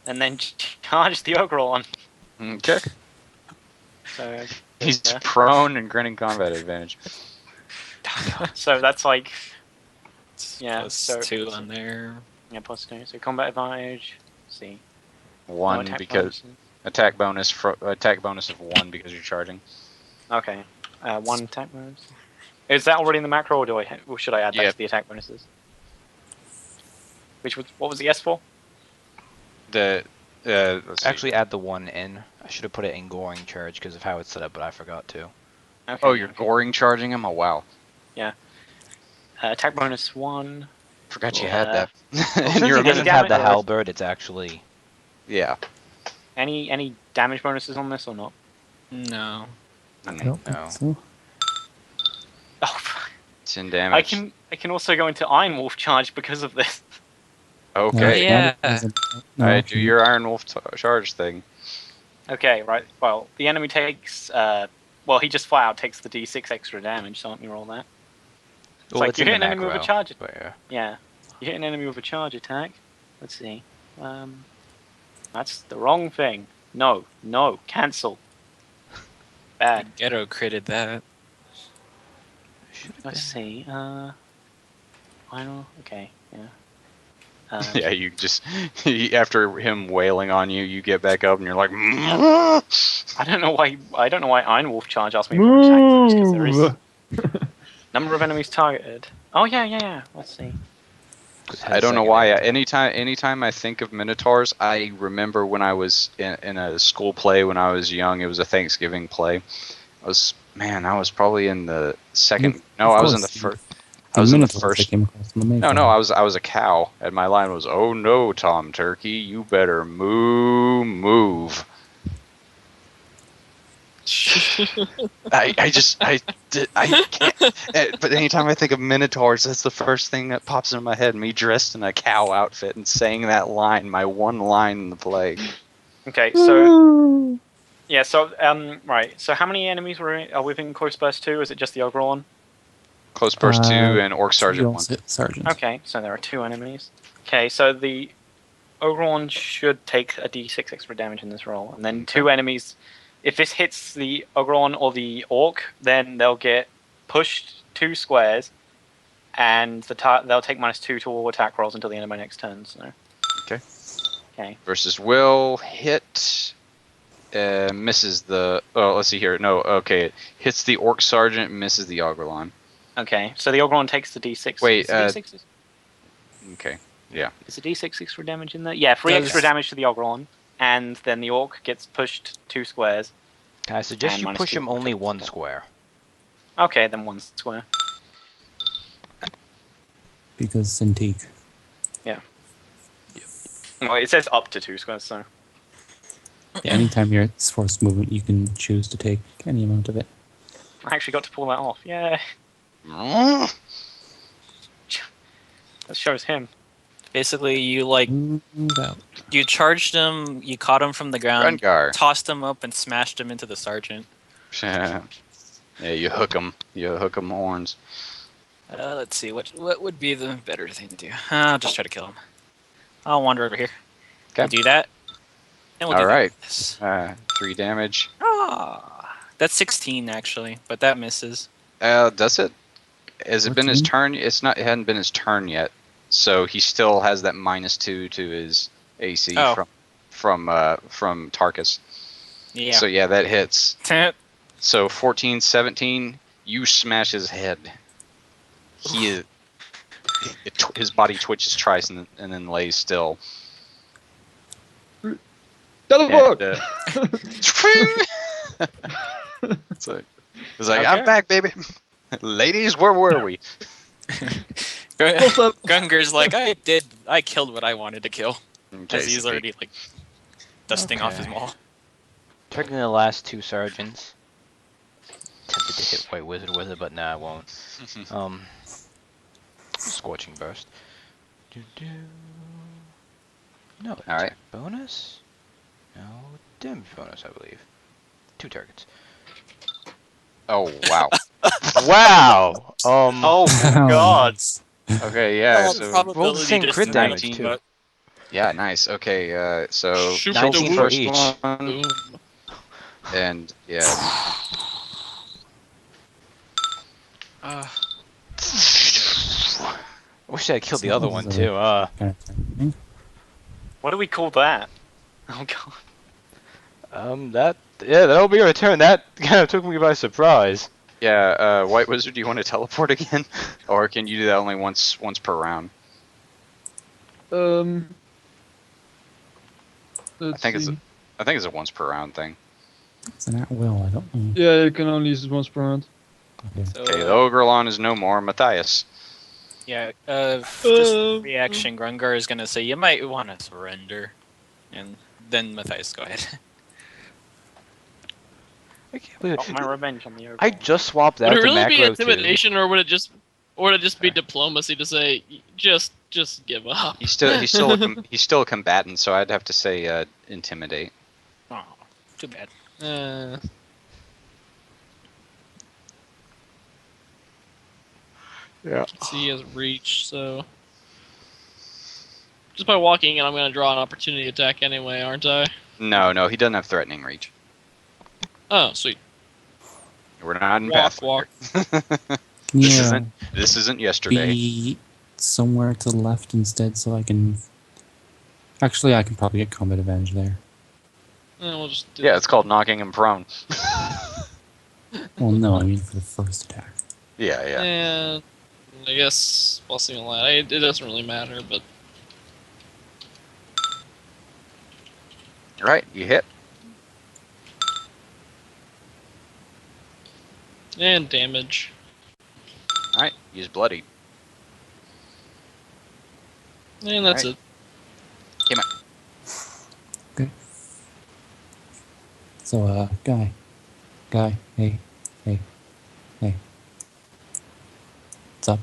and then charge the Ogron. Okay. So He's yeah. prone and grinning combat advantage. So that's like yeah. Plus So 2 on there. yeah, +2. So combat advantage. Let's see. No One attack because bonuses. attack bonus of 1 because you're charging. Okay. 1 attack bonus. Is that already in the macro, or or should I add that Yep. to the attack bonuses? What was the S for? The let's see. Actually, add the 1 in. I should have put it in goring charge because of how it's set up, but I forgot to. Okay, Oh, you're okay. goring charging him? Oh wow. Attack bonus 1. Forgot you had that. since And he you're It Any doesn't have the damage- halberd. It's actually yeah. Any damage bonuses on this or not? No. I don't No. think so. Oh, 10 damage. I can also go into Iron Wolf charge because of this. Okay. Yeah. No, Alright, do your Iron Wolf charge thing. Okay, right. Well, the enemy takes. Well, he just flat out takes the d6 extra damage. So let me roll that. well, like it's you in hit the an enemy with a macro, charge. but yeah. Yeah, you hit an enemy with a charge attack. Let's see. That's the wrong thing. No, cancel. Bad. Ghetto critted that. Let's see. Final. Okay. Yeah. Yeah, you just after him wailing on you, you get back up and you're like. "Mm." I don't know why. Iron Wolf charge asked me for attack bonus because there is Move. number of enemies targeted. Oh yeah. Let's see. I don't know why. Anytime I think of Minotaurs, I remember when I was in a school play when I was young. It was a Thanksgiving play. I was probably in the second. No, I was in the first. I was in the first. No, I was a cow, and my line was, "Oh no, Tom Turkey, you better move." I can't. But anytime I think of Minotaurs, that's the first thing that pops into my head. Me dressed in a cow outfit and saying that line, my one line in the play. Okay, so yeah, so right. So how many enemies are within Close Burst 2? Is it just the overall one? Close Burst 2 and Orc Sergeant 1. Sergeant. Okay, so there are 2 enemies. Okay, so the overall one should take a d6 extra damage in this roll, and then 2 enemies. If this hits the Ogron or the Orc, then they'll get pushed 2 squares, and they'll take -2 to all attack rolls until the end of my next turn. So. Okay. Versus will hit. Misses the. Oh, let's see here. No, okay. It hits the Orc Sergeant, misses the Ogrelon. Okay, so the Ogron takes the d6. Wait, Is the d6 Okay, yeah. is the d6 extra damage in there? Yeah, 3 extra damage to the Ogron, and then the Orc gets pushed 2 squares. I suggest And you minus push 2 him only attack. 1 square. Okay, then 1 square. Because Cintiq. Well, it says up to 2 squares, so. Yeah, anytime you're at forced movement, you can choose to take any amount of it. I actually got to pull that off. Yeah, that shows him. Basically, you like Move out. you charged him, you caught him from the ground, Rengar. tossed him up, and smashed him into the sergeant. Yeah, you hook him. You hook him horns. Let's see what would be the better thing to do. I'll just try to kill him. I'll wander over here. Okay. We'll do that. And we'll All do right. This. 3 damage. That's 16 actually, but that misses. Does it? Has it been his 14? turn? It's not. It hadn't been his turn yet. So he still has that -2 to his AC Oh. from Tarkus. Yeah. So yeah, that hits. So 14, 17, you smash his head. He is his body twitches twice and then lays still. Teleport! And, it's like, Okay. I'm back, baby. Ladies, where were we? Close up. Gunger's like, I killed what I wanted to kill. Okay, As he's so already like dusting off his Okay. maul. Targeting the last 2 sergeants. Tempted to hit White Wizard with it, but nah, I won't. Scorching Burst. Doo-doo. No All right. attack bonus. No damage bonus, I believe. 2 targets. Oh wow. Wow. Oh God! Okay, yeah. Well, So probably- rolled the same Probability crit just damage 19, too. but- yeah, nice. Okay, so Shoot kill the 19 the for first each. one, Boom. and yeah. Uh, I wish I had killed So the other that one was too. Kind of thing. What do we call that? Oh God! That'll be our turn. That kind of took me by surprise. Yeah, White Wizard, do you want to teleport again, or can you do that only once per round? Let's I think see. it's a once per round thing. It's an at will. I don't know. Yeah, you can only use it once per round. Okay. so, Okay, the Ogrelon is no more. Matthias. yeah, just reaction. Grungar is gonna say, "You might want to surrender," and then Matthias, go ahead. I can't believe Got it. my revenge on the Overlord. I just swapped out Would it to really be macro too. intimidation, or would it just be diplomacy to say just give up? He's still a combatant, so I'd have to say intimidate. Oh, too bad. Yeah. See, he has reach, so just by walking in, I'm gonna draw an opportunity attack anyway, aren't I? No, he doesn't have threatening reach. Oh, sweet. We're not in Walk, Pathfinder. Can This you isn't yesterday. be somewhere to the left instead so I can... Actually, I can probably get combat advantage there. We'll just do Yeah, that. it's called knocking him prone. Well, no, I mean for the first attack. Yeah. And I guess blessing a lot. It doesn't really matter, but Right, you hit. and damage. All right, use bloodied. And that's Alright. it. Okay. So, guy, hey. What's up?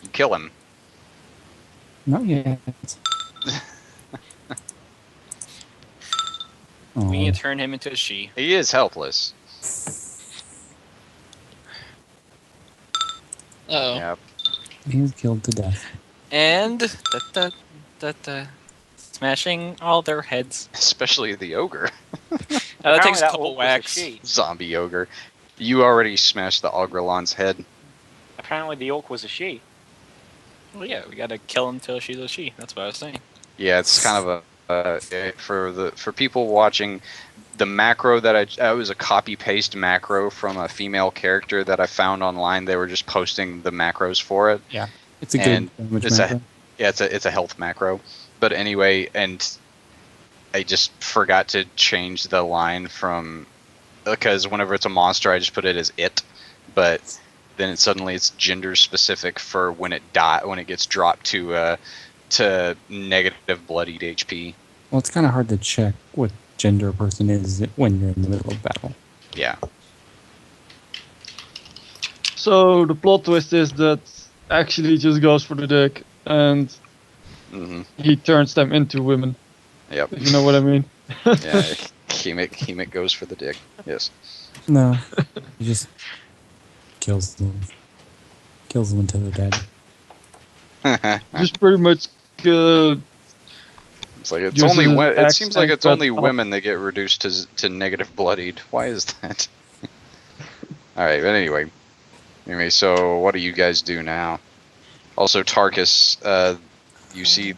You kill him. Not yet. We Oh, need to turn him into a she. He is helpless. Oh. Yeah. he's killed to death. And smashing all their heads. Especially the ogre. That takes Apparently a that couple orc was a whacks. she. Zombie ogre. You already smashed the Ogrelon's head. Apparently the orc was a she. Well, yeah, we gotta kill him till she's a she. That's what I was saying. Yeah, it's kind of for people watching. The macro that I was a copy paste macro from a female character that I found online. They were just posting the macros for it. It's a And good damage it's macro. Yeah, it's a health macro. But anyway, and I just forgot to change the line from because whenever it's a monster, I just put it as it, but then it's gender specific for when it gets dropped to negative bloodied HP. Well, it's kind of hard to check what gender a person is when you're in the middle of battle. Yeah. So the plot twist is that actually he just goes for the dick and Hmm. he turns them into women. Yep. If you know what I mean. Yeah. Hemik goes for the dick. Yes. No, he just kills them. Kills them until they're dead. Just pretty much. It's like it's Uses only his it axe seems like and it's only cut off. women that get reduced to negative bloodied. Why is that? All right, but anyway, so what do you guys do now? Also, Tarkus, you see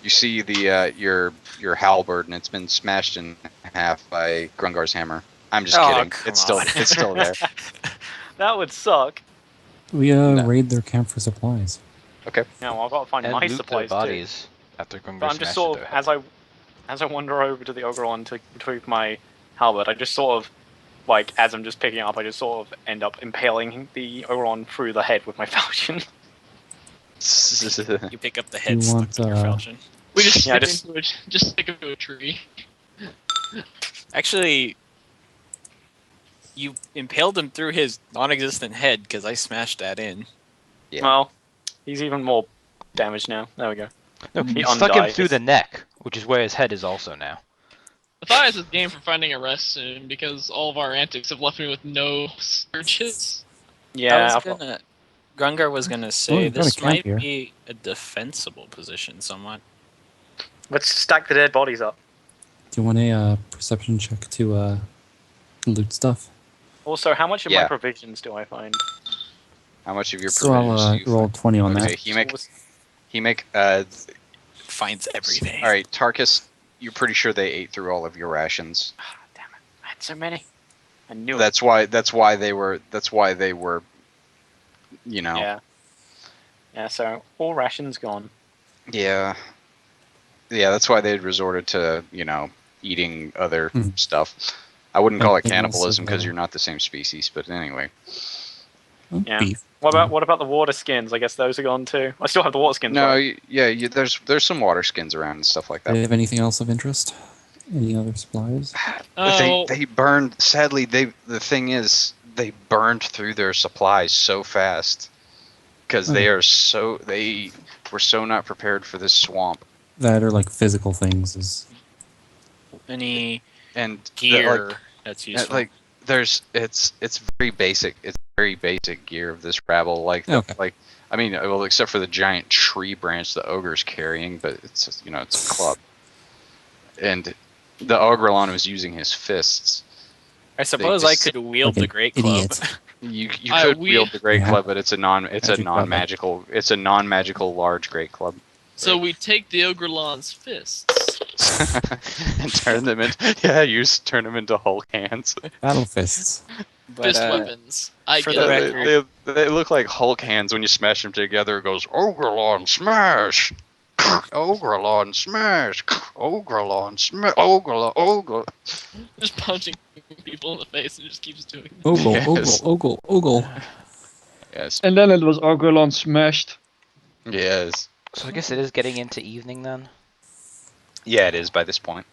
You see the your halberd, and it's been smashed in half by Grungar's hammer. I'm just Oh, kidding. come It's still on. it's still there. That would suck. We No. raid their camp for supplies. Okay. Yeah, well, I've got to find And my loot their supplies too. bodies after Grungar But I'm just smashes sort of their as I wander over to the Ogrelon to retrieve my halberd, I just sort of like as I'm just picking it up, I just sort of end up impaling the Ogrelon through the head with my falchion. You pick up the head You stuck want, to your falchion. We just Yeah, stick him to a tree. Actually, you impaled him through his non-existent head because I smashed that in. Yeah. Well, he's even more damaged now. There we go. No, He you stuck him undies. through the neck, which is where his head is also now. Matthias is game for finding a rest soon because all of our antics have left me with no surges. Yeah, Grungar was gonna Oh, say you've got a this camp might here. be a defensible position somewhat. let's stack the dead bodies up. Do you want a perception check to loot stuff? Also, how much of Yeah. my provisions do I find? How much of your So I'll provisions do you roll find? 20 on Okay, that. he make Finds everything. all right, Tarkus, you're pretty sure they ate through all of your rations. Ah, damn it! I had so many. I knew it. That's why they were you know. Yeah. Yeah. So all rations gone. Yeah. Yeah, that's why they'd resorted to, eating other Mhm. stuff. I wouldn't call it Everything else cannibalism is, because you're not the same species, but anyway. Oh, Yeah. beef. What about the water skins? I guess those are gone too. I still have the water skins. No, right? there's some water skins around and stuff like Do they that. have anything else of interest? Any other supplies? Oh, They burned. Sadly, the thing is, they burned through their supplies so fast because they were so not prepared for this swamp. That are like physical things is Any And gear that's useful. it's very basic. It's very basic gear of this rabble. Okay. I mean, well, except for the giant tree branch the ogre's carrying, but it's it's a club. And the Ogrelon was using his fists. I suppose I just- could wield like the an Great Club. idiot. You I- could we- wield the great Yeah. club, but it's a Magic non-magical large great club. so we take the Ogrelon's fists. And turn them into Hulk hands. battle fists. But, Fist weapons. I for get the it. record- They look like Hulk hands when you smash them together. It goes Ogrelon smash, Ogrelon smash, Ogrelon smash, Ogrelon. Just punching people in the face and just keeps doing it. Ogle, Yes. ogle. Yes, And then it was Ogrelon smashed. yes, So I guess it is getting into evening then. yeah. It is by this point.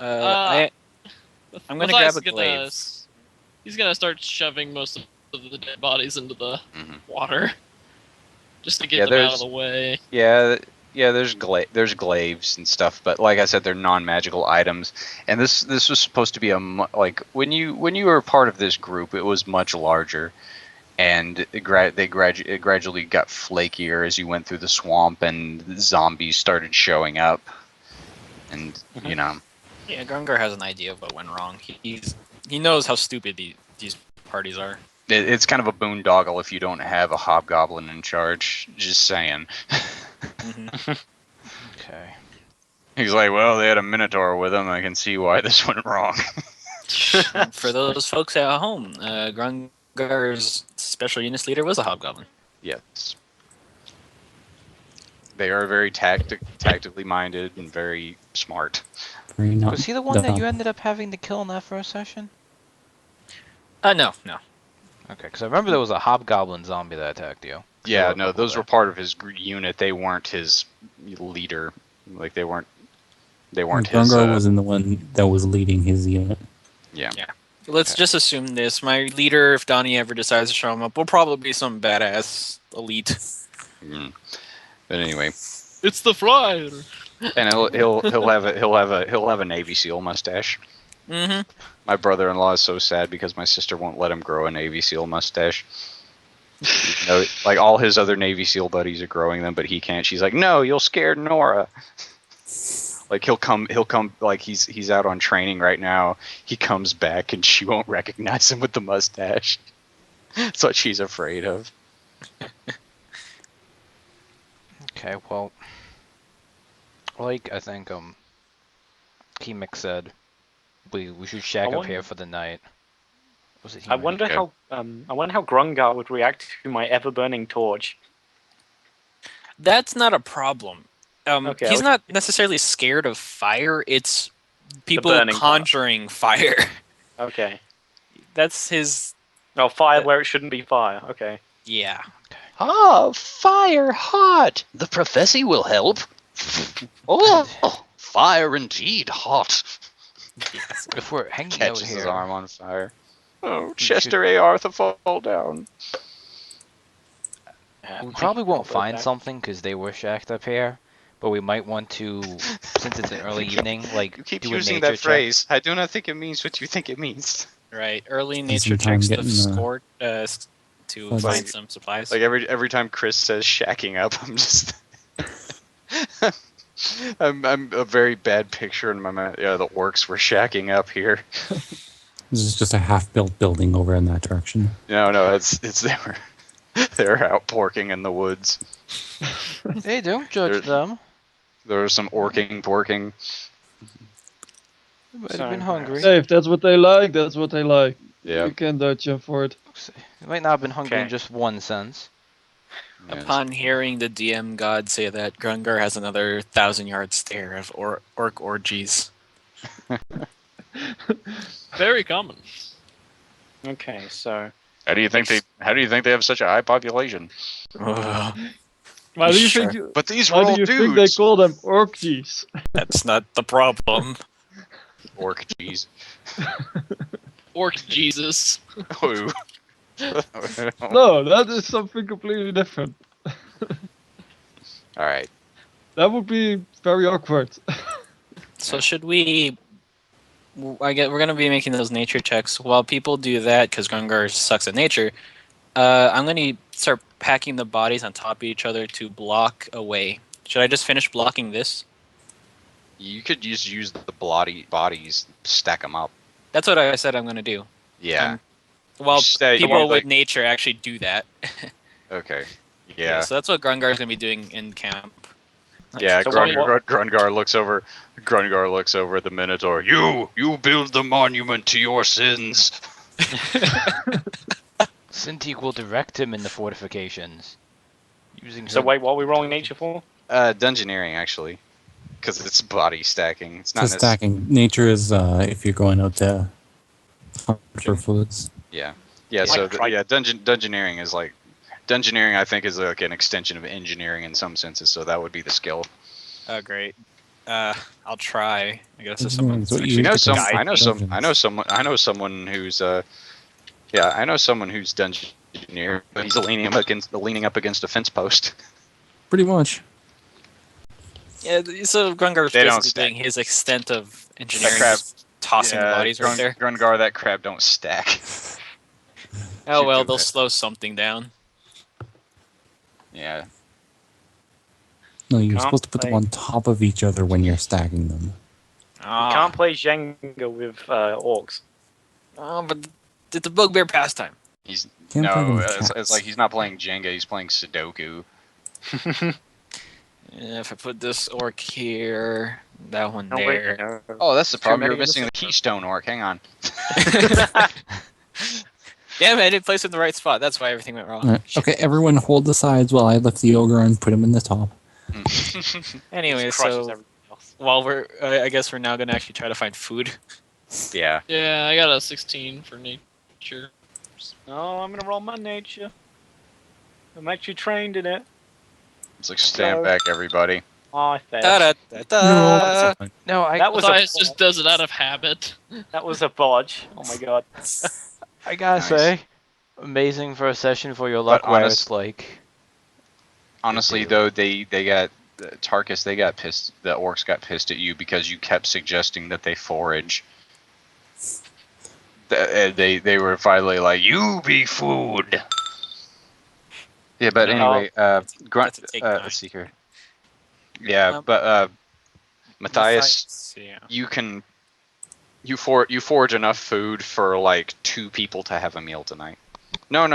I'm gonna Matthias grab a is glaive. He's gonna start shoving most of the dead bodies into the Mhm. water, just to get Yeah, them out there's- of the way. Yeah. There's glaives and stuff, but like I said, they're non-magical items. And this was supposed to be when you were part of this group, it was much larger, and it gradually got flakier as you went through the swamp, and zombies started showing up, and Yeah, Grungar has an idea of what went wrong. He knows how stupid these parties are. it's kind of a boondoggle if you don't have a hobgoblin in charge. Just saying. Mhm. Okay. He's like, well, they had a minotaur with them. I can see why this went wrong. For those folks at home, Grungar's special units leader was a hobgoblin. Yes. They are very tactically minded and very smart. Very not Was he the one that you dumb. ended up having to kill in that first session? No. Okay, because I remember there was a hobgoblin zombie that attacked you. Yeah, There were a no, couple those there. were part of his unit. They weren't his leader. Like they weren't his. Grungar wasn't the one that was leading his unit. Yeah. Let's just assume this. My leader, if Donnie ever decides to show him up, will probably be some badass elite. Mm. But anyway, It's the flyer. and he'll have a Navy SEAL mustache. Mm-hmm. My brother-in-law is so sad because my sister won't let him grow a Navy SEAL mustache. Like all his other Navy SEAL buddies are growing them, but he can't. She's like, "No, you'll scare Nora." Like he'll come like he's out on training right now. He comes back and she won't recognize him with the mustache. That's what she's afraid of. Okay, well, Like I think Kemek said, we should shack I up here wonder- for the night. Was it I Kemek? wonder Okay. how Grungar would react to my ever-burning torch. That's not a problem. Okay, He's I'll- not necessarily scared of fire. It's people burning part. conjuring fire. Okay. That's his. Oh, fire where it shouldn't be fire. Okay. Yeah. Ah, fire hot. The prophecy will help. Oh, fire indeed hot. If we're hanging out Catches his here, arm on fire. Oh, should- Chester A. Arthur fall down. we probably won't I'll go find back. something because they were shacked up here. But we might want to, since it's an early evening, like You keep do a using nature that check. phrase. I do not think it means what you think it means. Right. Early Spend nature some time checks to getting, score to fuzz. find some supplies. Like every time Chris says shacking up, I'm just I'm a very bad picture in my mind. Yeah, the orcs were shacking up here. This is just a half-built building over in that direction. No, it's they were out porking in the woods. Hey, don't judge There- them. There was some porking. They might have been hungry. Hey, if that's what they like, that's what they like. Yeah. You can't judge them for it. They might not have been hungry in Okay. just one sense. Yes. Upon hearing the DM god say that, Grungar has another 1,000-yard stare of orc orgies. Very common. Okay, so How do you think they have such a high population? Why do you Sure. think? But these were Why all do you think they dudes. call them orgies? That's not the problem. Orc cheese. Orc Jesus. Oh. No, that is something completely different. All right. That would be very awkward. So should we? I get we're gonna be making those nature checks. While people do that, because Grungar sucks at nature, I'm gonna start packing the bodies on top of each other to block away. Should I just finish blocking this? You could just use the bodies, stack them up. That's what I said I'm gonna do. Yeah. While Stay- people like- with nature actually do that. Okay. Yeah. So that's what Grungar is gonna be doing in camp. Yeah. So Grungar looks over. Grungar looks over at the Minotaur. You build the monument to your sins. Cintiq will direct him in the fortifications. Using so her- wait, what are we rolling nature for? Dungeoneering actually, because it's body stacking. It's not So stacking. Nature is if you're going out to hunt for foods. Yeah. Like So try- dungeoneering is like dungeoneering. I think is like an extension of engineering in some senses. So that would be the skill. Oh great. I'll try. I guess if Engineering someone's is what actually you I know use to some. construct I know someone who's I know someone who's dungeoneer, but he's leaning up against a fence post. Pretty much. Yeah, so Grungar's They don't basically stack. doing his extent of engineering, crab- just tossing the bodies right there. Grungar, that crab don't stack. Oh well, should do they'll that. slow something down. Yeah. No, you're Can't supposed to put them play. on top of each other when you're stacking them. Ah, You can't play Jenga with orcs. but it's a bugbear pastime. He's Can't play them no. with It's cats. like he's not playing Jenga. He's playing Sudoku. Yeah, if I put this orc here, that one Oh, wait, there. no. Oh, that's the problem. many You're in the missing the Keystone Orc. Hang on. Damn it, I didn't place it in the right spot. That's why everything went wrong. Alright, okay, everyone hold the sides while I lift the ogre and put him in the top. Anyway, Just crushes so everything else. while we're, I guess we're now gonna actually try to find food. Yeah. Yeah, I got a 16 for nature. No, I'm gonna roll my nature. I'm actually trained in it. It's like stand Go. back, everybody. Oh, I failed. Da, da, da, da. No, That was Matthias a just does it out of habit. that was a bodge. Oh my god. I gotta Nice. say, amazing for a session for your luck But where honest- it's like, Honestly, deal. though, they got Tarkus. They got pissed. The orcs got pissed at you because you kept suggesting that they forage. They were finally like, "You be food." Yeah, but No. anyway, Grunt. that's a take nine. Let's see here. Yeah, Um, but Matthias, Yeah. you can you forage enough food for like 2 people to have a meal tonight. No.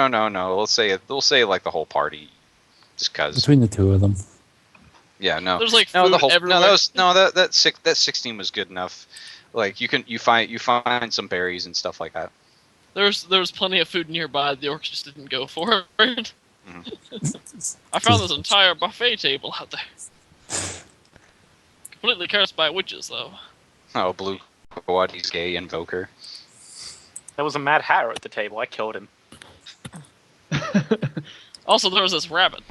We'll say like the whole party, just cause. Between the two of them. Yeah, no. There's like No, food the whole everywhere. no, that 16 was good enough. Like you find some berries and stuff like that. There was plenty of food nearby. The orcs just didn't go for it. Mhm. I found this entire buffet table out there. Completely cursed by witches, though. Oh, Blue Kawadi's gay invoker. There was a Mad Hatter at the table. I killed him. Also, there was this rabbit.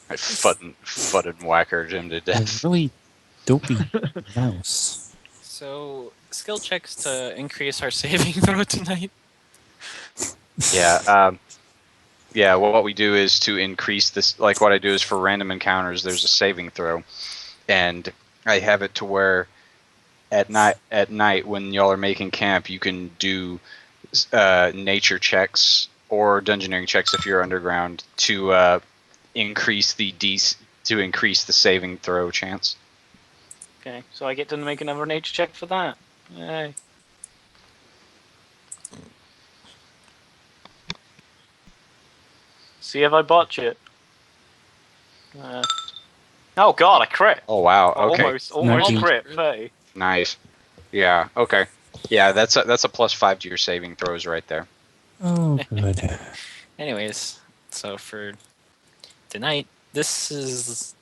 I fuddin' whackered him to A death. really dopey mouse. So, skill checks to increase our saving throw tonight. Yeah, yeah. Well, what we do is to increase this. Like what I do is for random encounters, there's a saving throw, and I have it to where at night when y'all are making camp, you can do nature checks or dungeoneering checks if you're underground to increase the saving throw chance. Okay, so I get to make another nature check for that. Yay. See if I botch it. Oh god, I crit. Oh wow. Okay. Almost 19. crit. 30. Nice. Yeah. Okay. Yeah. That's a +5 to your saving throws right there. Oh, good. Anyways, so for tonight, this is.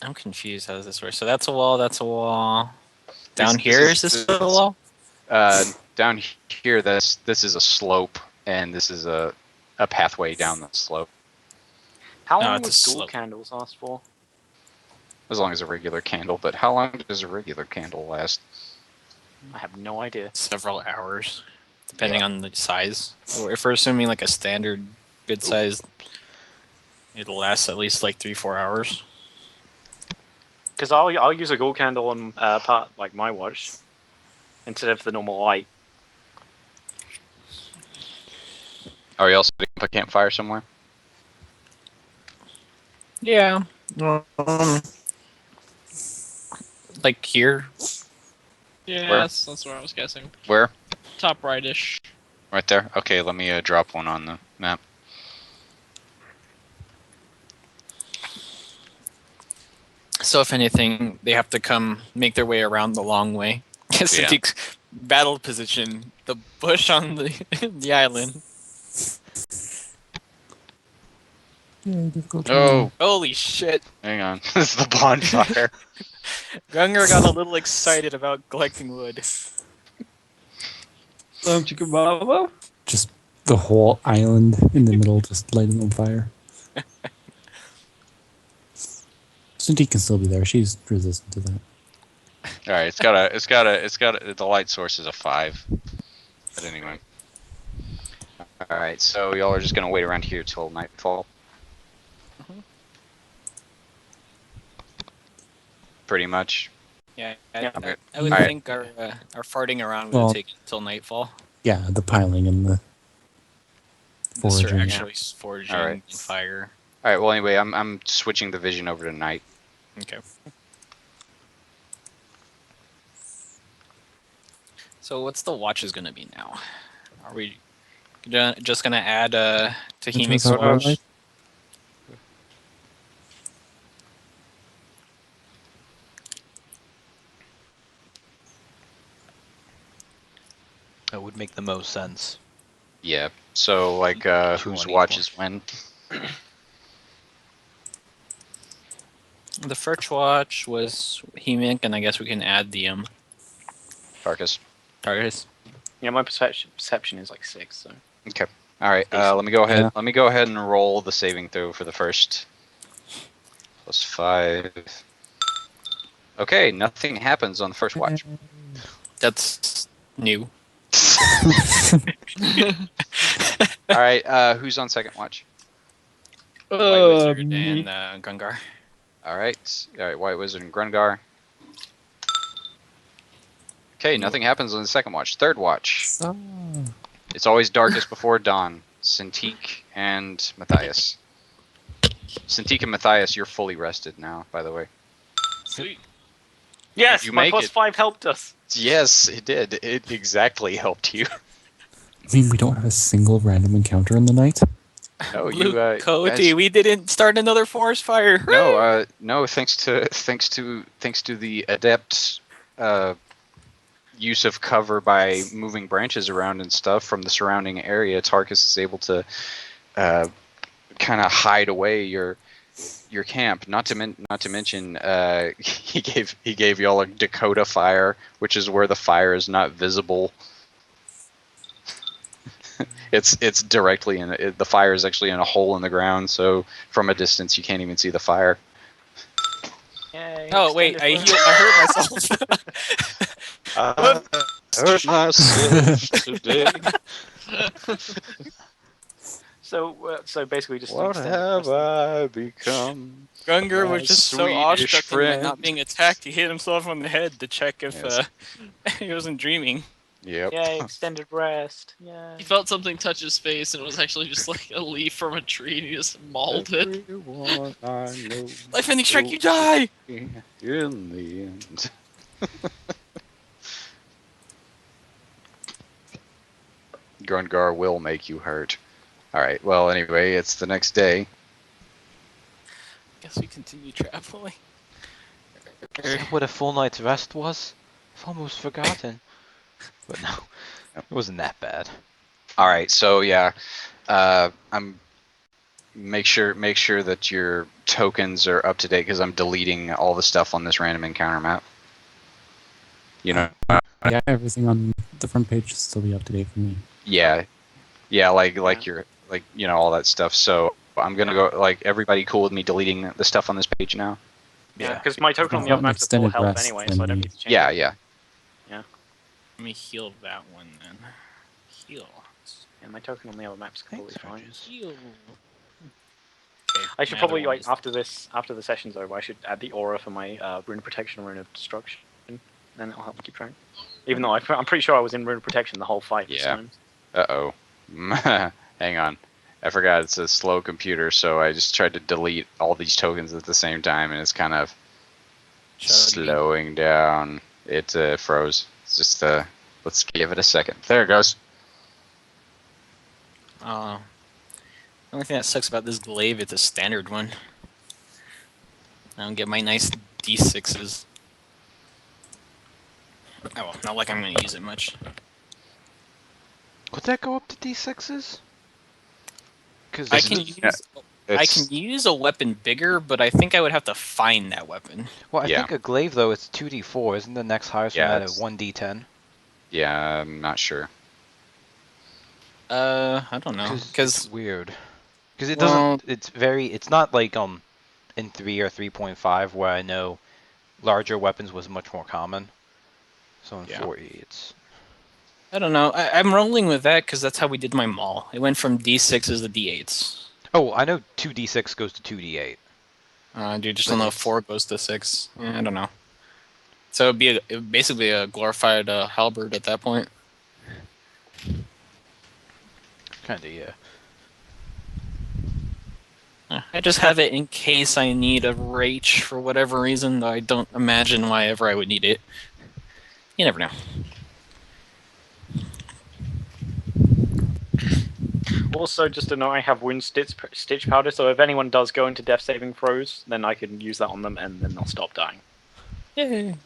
I'm confused. How does this work? So that's a wall. That's a wall. Down This here is- is this this- a wall? Down here, this is a slope, and this is a pathway down the slope. How No, long it's a would dual slope. candles last for? As long as a regular candle, but how long does a regular candle last? I have no idea. Several hours, depending on the size. Or if we're assuming like a standard good size, it'll last at least like 3-4 hours. Because I'll use a gold candle on part like my watch instead of the normal light. Are you also setting up a campfire somewhere? Yeah. Like here. Yeah, Where? that's what I was guessing. Where? Top right-ish. Right there? Okay, let me drop one on the map. So if anything, they have to come make their way around the long way. Yeah. Battle position, the bush on the island. Yeah, difficult Oh, Holy shit! hang on. This is the bonfire. Gungar got a little excited about collecting wood. Chicka Baba. Just the whole island in the middle just lighting on fire. Cindy can still be there. She's resistant to that. All right, it's got the light source is a 5. But anyway. All right, so y'all are just gonna wait around here till nightfall. Pretty much. Yeah, Yeah. I would Alright. think our farting around would Well- take until nightfall. Yeah, the piling and the This are foraging. actually foraging Alright. and fire. All right. Well, anyway, I'm switching the vision over to night. Okay. So what's the watches gonna be now? Are we just gonna add Tahimic's Which one's watch? That would make the most sense. Yeah. So like, whose 20 watch is when? The first watch was Hemic, and I guess we can add the Tarkus. Tarkus. Yeah, my perception is like 6. So Okay. All right. Let me go ahead. Yeah. Let me go ahead and roll the saving throw for the first. +5. Okay. Nothing happens on the first watch. That's new. All right. Who's on second watch? White Wizard Me. and Gungar. All right. All right. White Wizard and Grungar. Okay. Nothing happens on the second watch. Third watch. Ah. It's always darkest before dawn. Cintiq and Matthias. Cintiq and Matthias, you're fully rested now, by the way. Sweet. yes, you my make it. +5 helped us. Yes, it did. It exactly helped you. I mean, we don't have a single random encounter in the night. No, Luke, you Cody, guys, we didn't start another forest fire. no. Thanks to the adept use of cover by moving branches around and stuff from the surrounding area, Tarkus is able to kind of hide away your camp. Not to mention, he gave y'all a Dakota fire, which is where the fire is not visible. It's directly the fire is actually in a hole in the ground, so from a distance you can't even see the fire. Yay, Oh wait, extended I hurt myself. I hurt myself today. So basically just What extended have rest. I become? Gungar My was just so Swedish awestruck by friend. not being attacked. He hit himself on the head to check if Yes. he wasn't dreaming. Yep. Yay, extended rest. Yay. He felt something touch his face, and it was actually just like a leaf from a tree, and he just mauled it. Everyone I know Life ending strike, you die! in the end. Grungar will make you hurt. Alright, well, anyway, it's the next day. Guess we continue traveling. Is that what a full night's rest was? I've almost forgotten. But no, it wasn't that bad. Alright, so yeah, I'm make sure that your tokens are up to date because I'm deleting all the stuff on this random encounter map. You know, Yeah, everything on the front page will still be up to date for me. yeah, like your all that stuff. So I'm gonna go everybody cool with me deleting the stuff on this page now. Yeah, because my token on the Got other an map's at full extended health rest, anyway, then so I don't we- need to change Yeah, it. yeah. Let me heal that one then. Heal. Yeah, my token on the other map's completely Thanks, fine. Regis. Heal. I should my probably other like one's- after the session's over, I should add the aura for my rune of protection and rune of destruction. Then it'll help me keep track. Even though I'm pretty sure I was in rune of protection the whole fight this Yeah. time. Uh-oh. Hang on. I forgot it's a slow computer, so I just tried to delete all these tokens at the same time, and it's kind of slowing down. It froze. It's just, let's give it a second. There it goes. The only thing that sucks about this glaive, it's a standard one. I don't get my nice D6s. Oh well, not like I'm gonna use it much. Would that go up to D6s? Because I can use a weapon bigger, but I think I would have to find that weapon. Well, I Yeah. think a glaive though it's 2d4. Isn't the next highest Yeah, one at it's- 1d10? Yeah, I'm not sure. I don't know, It's because weird. Because it well- doesn't. It's not like in 3 or 3.5 where I know larger weapons was much more common. So in Yeah. 4e it's. I don't know. I'm rolling with that because that's how we did my maul. It went from D6s to D8s. Oh, I know 2d6 goes to 2d8. Dude, just But don't know if it's- 4 goes to 6. I don't know. So it'd be basically a glorified halberd at that point. Kinda, yeah. I just have it in case I need a Rach for whatever reason, though I don't imagine why ever I would need it. You never know. Also, just to know, I have wound stitch powder, so if anyone does go into death saving throws, then I can use that on them, and then they'll stop dying. Yay.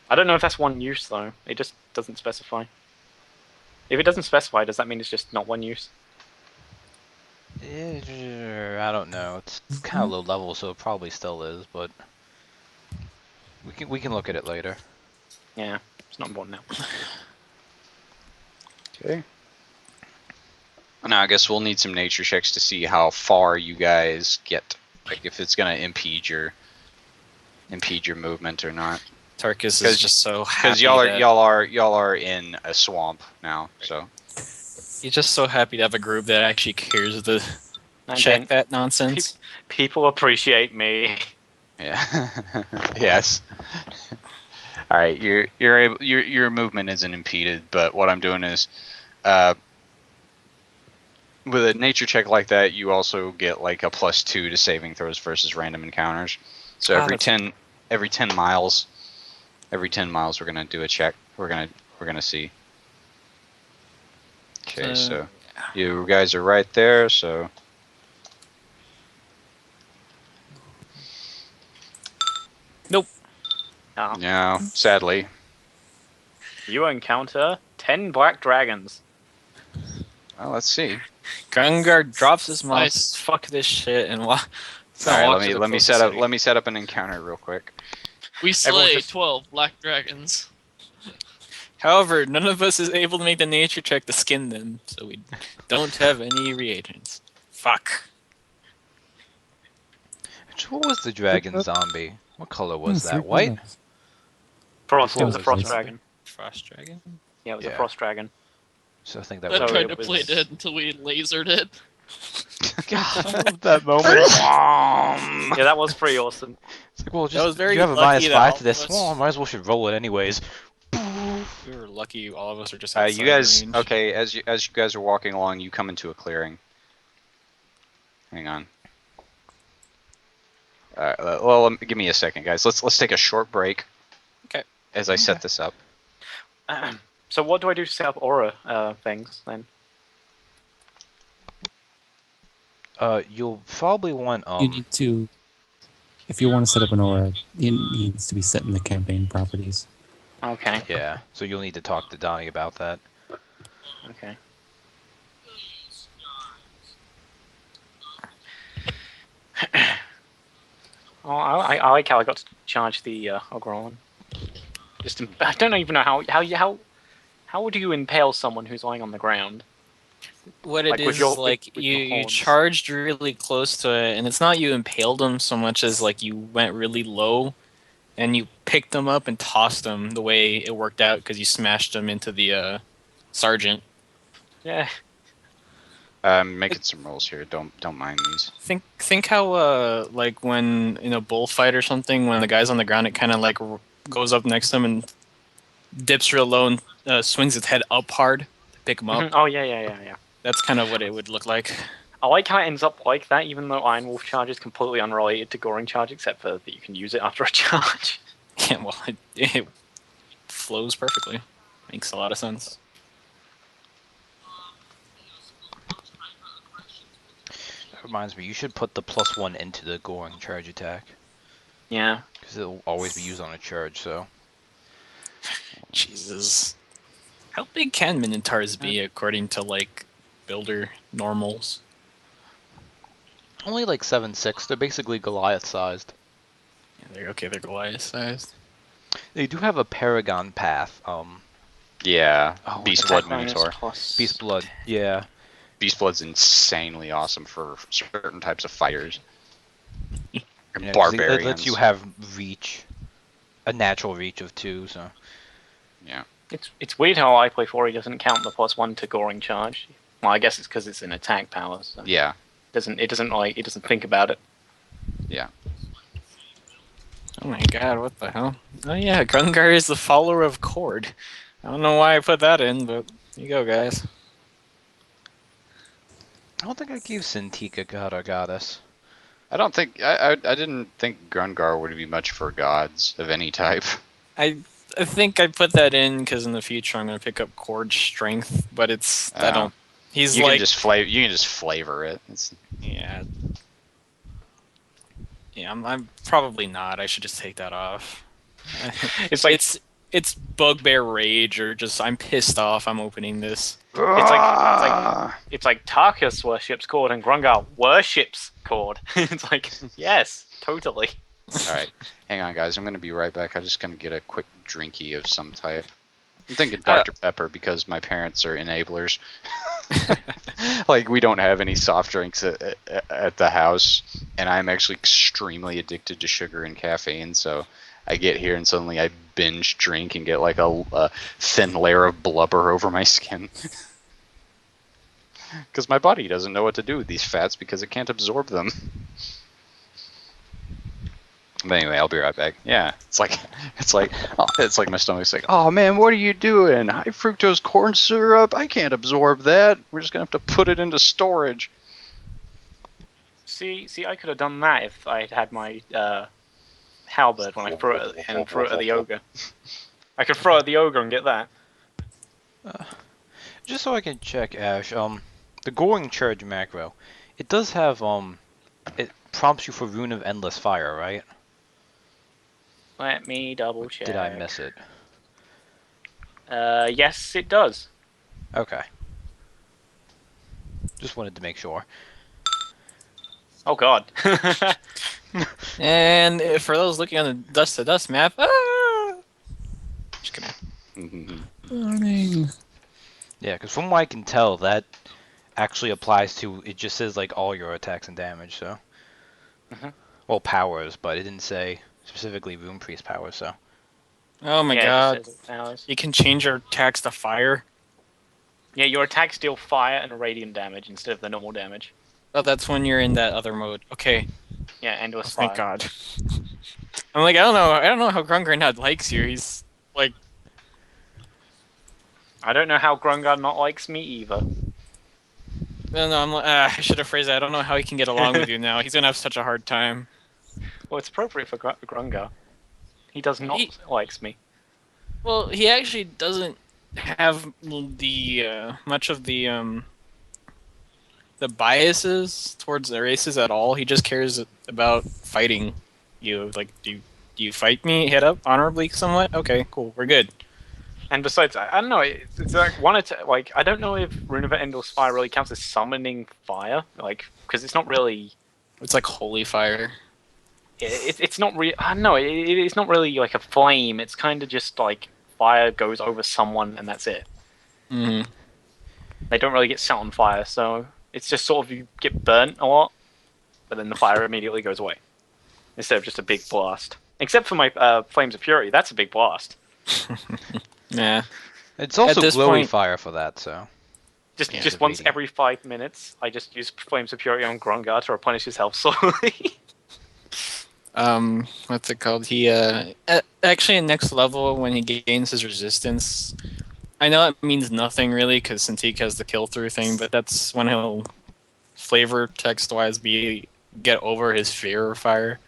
I don't know if that's one use though. It just doesn't specify. If it doesn't specify, does that mean it's just not one use? I don't know. It's kind of low level, so it probably still is, but we can look at it later. Yeah, it's not important now. Okay. Now I guess we'll need some nature checks to see how far you guys get. Like if it's gonna impede your movement or not. Tarkus 'Cause- is just so happy. Because y'all are in a swamp now, so He's just so happy to have a group that actually cares to And check then that nonsense. people appreciate me. yeah. Yes. All right, your movement isn't impeded, but what I'm doing is, with a nature check like that, you also get like a +2 to saving throws versus random encounters. So every 10 miles, we're gonna do a check. We're gonna see. Okay, so you guys are right there. So Oh. No, sadly. You encounter 10 black dragons. Well, let's see. Gungar drops his mouse. Nice. Fuck this shit and walk. All right, let me set up an encounter real quick. We slay 12 black dragons. However, none of us is able to make the nature check to skin them, so we don't have any reagents. Fuck. What was the dragon zombie? What color was that? three White? points. Frost. It was a was frost it? dragon. Frost dragon? Yeah, it was a Yeah. frost dragon. So I think that I was. tried it to play was- dead until we lasered it. God, I love that moment. Yeah, that was pretty awesome. It's like, well, That just was very you have a lucky that all -5 to this. of us- Well, I might as well should roll it anyways. We were lucky all of us are just outside You guys, range. okay? As you guys are walking along, you come into a clearing. Hang on. Well, give me a second, guys. Let's take a short break. Okay. As I set this up. So what do I do to set up aura things then? You'll probably want You need to, if you want to set up an aura, it needs to be set in the campaign properties. Okay. Yeah. So you'll need to talk to Donnie about that. Okay. Oh, I like how I got to charge the Ogron. I don't even know how would you impale someone who's lying on the ground? What it Like, with is your- like with you your horns. charged really close to it, and it's not you impaled them so much as like you went really low, and you picked them up and tossed them the way it worked out because you smashed them into the sergeant. Yeah. I'm making some rolls here. Don't mind these. Think how like when in a bullfight or something, when the guy's on the ground, it kind of like goes up next to him and dips real low and swings its head up hard to pick him up. Mhm. Oh yeah. That's kind of what it would look like. I like how it ends up like that, even though Iron Wolf charge is completely unrelated to Goring charge, except for that you can use it after a charge. Yeah, well, it flows perfectly. Makes a lot of sense. That reminds me, you should put the +1 into the Goring charge attack. Yeah. Because it'll always be used on a charge, so. Jesus. How big can Minotaurs be according to like builder normals? Only like 7'6". They're basically Goliath sized. Yeah, they're Goliath sized. They do have a Paragon path. Yeah. Oh, Beast attack Blood Minotaur. Beast Blood. Yeah. Beast Blood's insanely awesome for certain types of fighters. Yeah, 'cause Barbarians. It lets you have reach, a natural reach of 2. So. Yeah. It's weird how I play 4 doesn't count the +1 to Goring charge. Well, I guess it's because it's an attack power. So Yeah. it doesn't think about it. Yeah. Oh my god, what the hell? Oh yeah, Gungar is the follower of Cord. I don't know why I put that in, but here you go, guys. I don't think I gave Sintika God or Goddess. I don't think I didn't think Grungar would be much for gods of any type. I think I put that in because in the future I'm gonna pick up Cord Strength, but it's I don't. He's You like can just flavor it. yeah. Yeah, I'm probably not. I should just take that off. It's like it's bugbear rage or just I'm pissed off. I'm opening this. it's like Tarkus worships Cord and Grungar worships Cord. It's like yes, totally. All right, hang on, guys. I'm gonna be right back. I'm just gonna get a quick drinky of some type. I'm thinking Dr. Pepper because my parents are enablers. Like we don't have any soft drinks at the house, and I'm actually extremely addicted to sugar and caffeine. So I get here and suddenly I binge drink and get like a thin layer of blubber over my skin. Because my body doesn't know what to do with these fats because it can't absorb them. But anyway, I'll be right back. Yeah, it's like my stomach's like, oh man, what are you doing? High fructose corn syrup? I can't absorb that. We're just gonna have to put it into storage. See, I could have done that if I had my halberd when I threw it at the ogre. I could throw it at the ogre and get that. Just so I can check, Ash. The Goring Charge macro, it does have it prompts you for Rune of Endless Fire, right? Let me double check. Did I miss it? Yes, it does. Okay. Just wanted to make sure. Oh god. And for those looking on the dust to dust map, just kidding. Burning. Yeah, because from what I can tell, that actually applies to, it just says like all your attacks and damage, so. Mhm. Well, powers, but it didn't say specifically Rune Priest powers, so. Oh my Yeah, it god. just says powers. You can change your attacks to fire. Yeah, your attacks deal fire and radiant damage instead of the normal damage. Oh, that's when you're in that other mode. Okay. Yeah, endless Oh, fire. thank god. I'm like, I don't know how Grungar not likes you. He's like, I don't know how Grungar not likes me either. no, I'm like, I should have phrased that. I don't know how he can get along with you now. He's gonna have such a hard time. Well, it's appropriate for Grungar. He does not likes me. Well, he actually doesn't have the much of the biases towards the races at all. He just cares about fighting you. Like, do you fight me? Hit up honorably, somewhat. Okay, cool. We're good. And besides, I don't know. It's like like I don't know if Rune of Endless Fire really counts as summoning fire, like because it's not really. It's like holy fire. It's not real. I don't know. It's not really like a flame. It's kind of just like fire goes over someone and that's it. Mm-hmm. They don't really get set on fire, so it's just sort of you get burnt a lot, but then the fire immediately goes away instead of just a big blast. Except for my Flames of Fury, that's a big blast. Yeah. It's also this glowy point- fire for that, so. Just Yeah, just the once radiant. every 5 minutes, I just use Flames of Fury on Grungar to replenish his health slowly. What's it called? He actually in next level when he gains his resistance. I know it means nothing really because Cintiq has the kill through thing, but that's when he'll flavor text wise get over his fear of fire.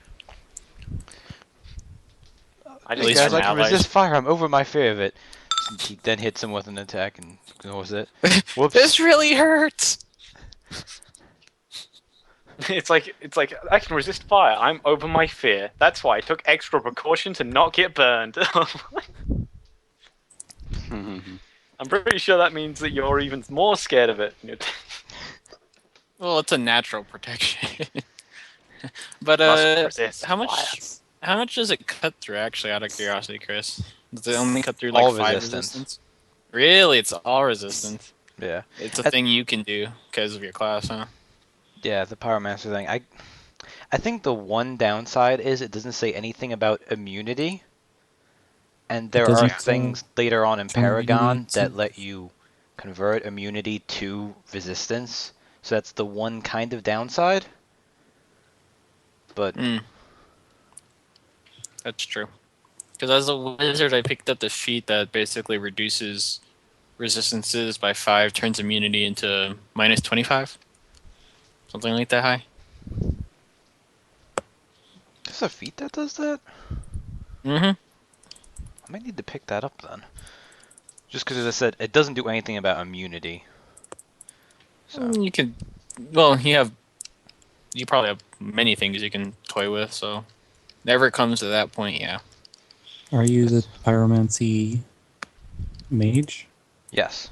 I At Hey least guys, from I can allies. resist fire, I'm over my fear of it. He then hits him with an attack and ignores it. Whoops. This really hurts. it's like I can resist fire. I'm over my fear. That's why I took extra precaution to not get burned. I'm pretty sure that means that you're even more scared of it. Well, it's a natural protection. But Must resist how fire. much does it cut through actually? Out of curiosity, Chris, does it only cut through like All 5 resistance. resistance? Really, it's all resistance. Yeah. It's a thing you can do because of your class, huh? Yeah, the Pyromancer thing. I think the one downside is it doesn't say anything about immunity. And there are doesn't things later on in turn immunity Paragon to- that let you convert immunity to resistance. So that's the one kind of downside. But That's true. Because as a wizard, I picked up the feat that basically reduces resistances by 5, turns immunity into minus 25. Something like that high. there's a feat that does that? Mm-hmm. I might need to pick that up then. Just because, as I said, it doesn't do anything about immunity. So You could... Well, you probably have many things you can toy with, so... Never comes to that point, yeah. Are you the pyromancy mage? yes.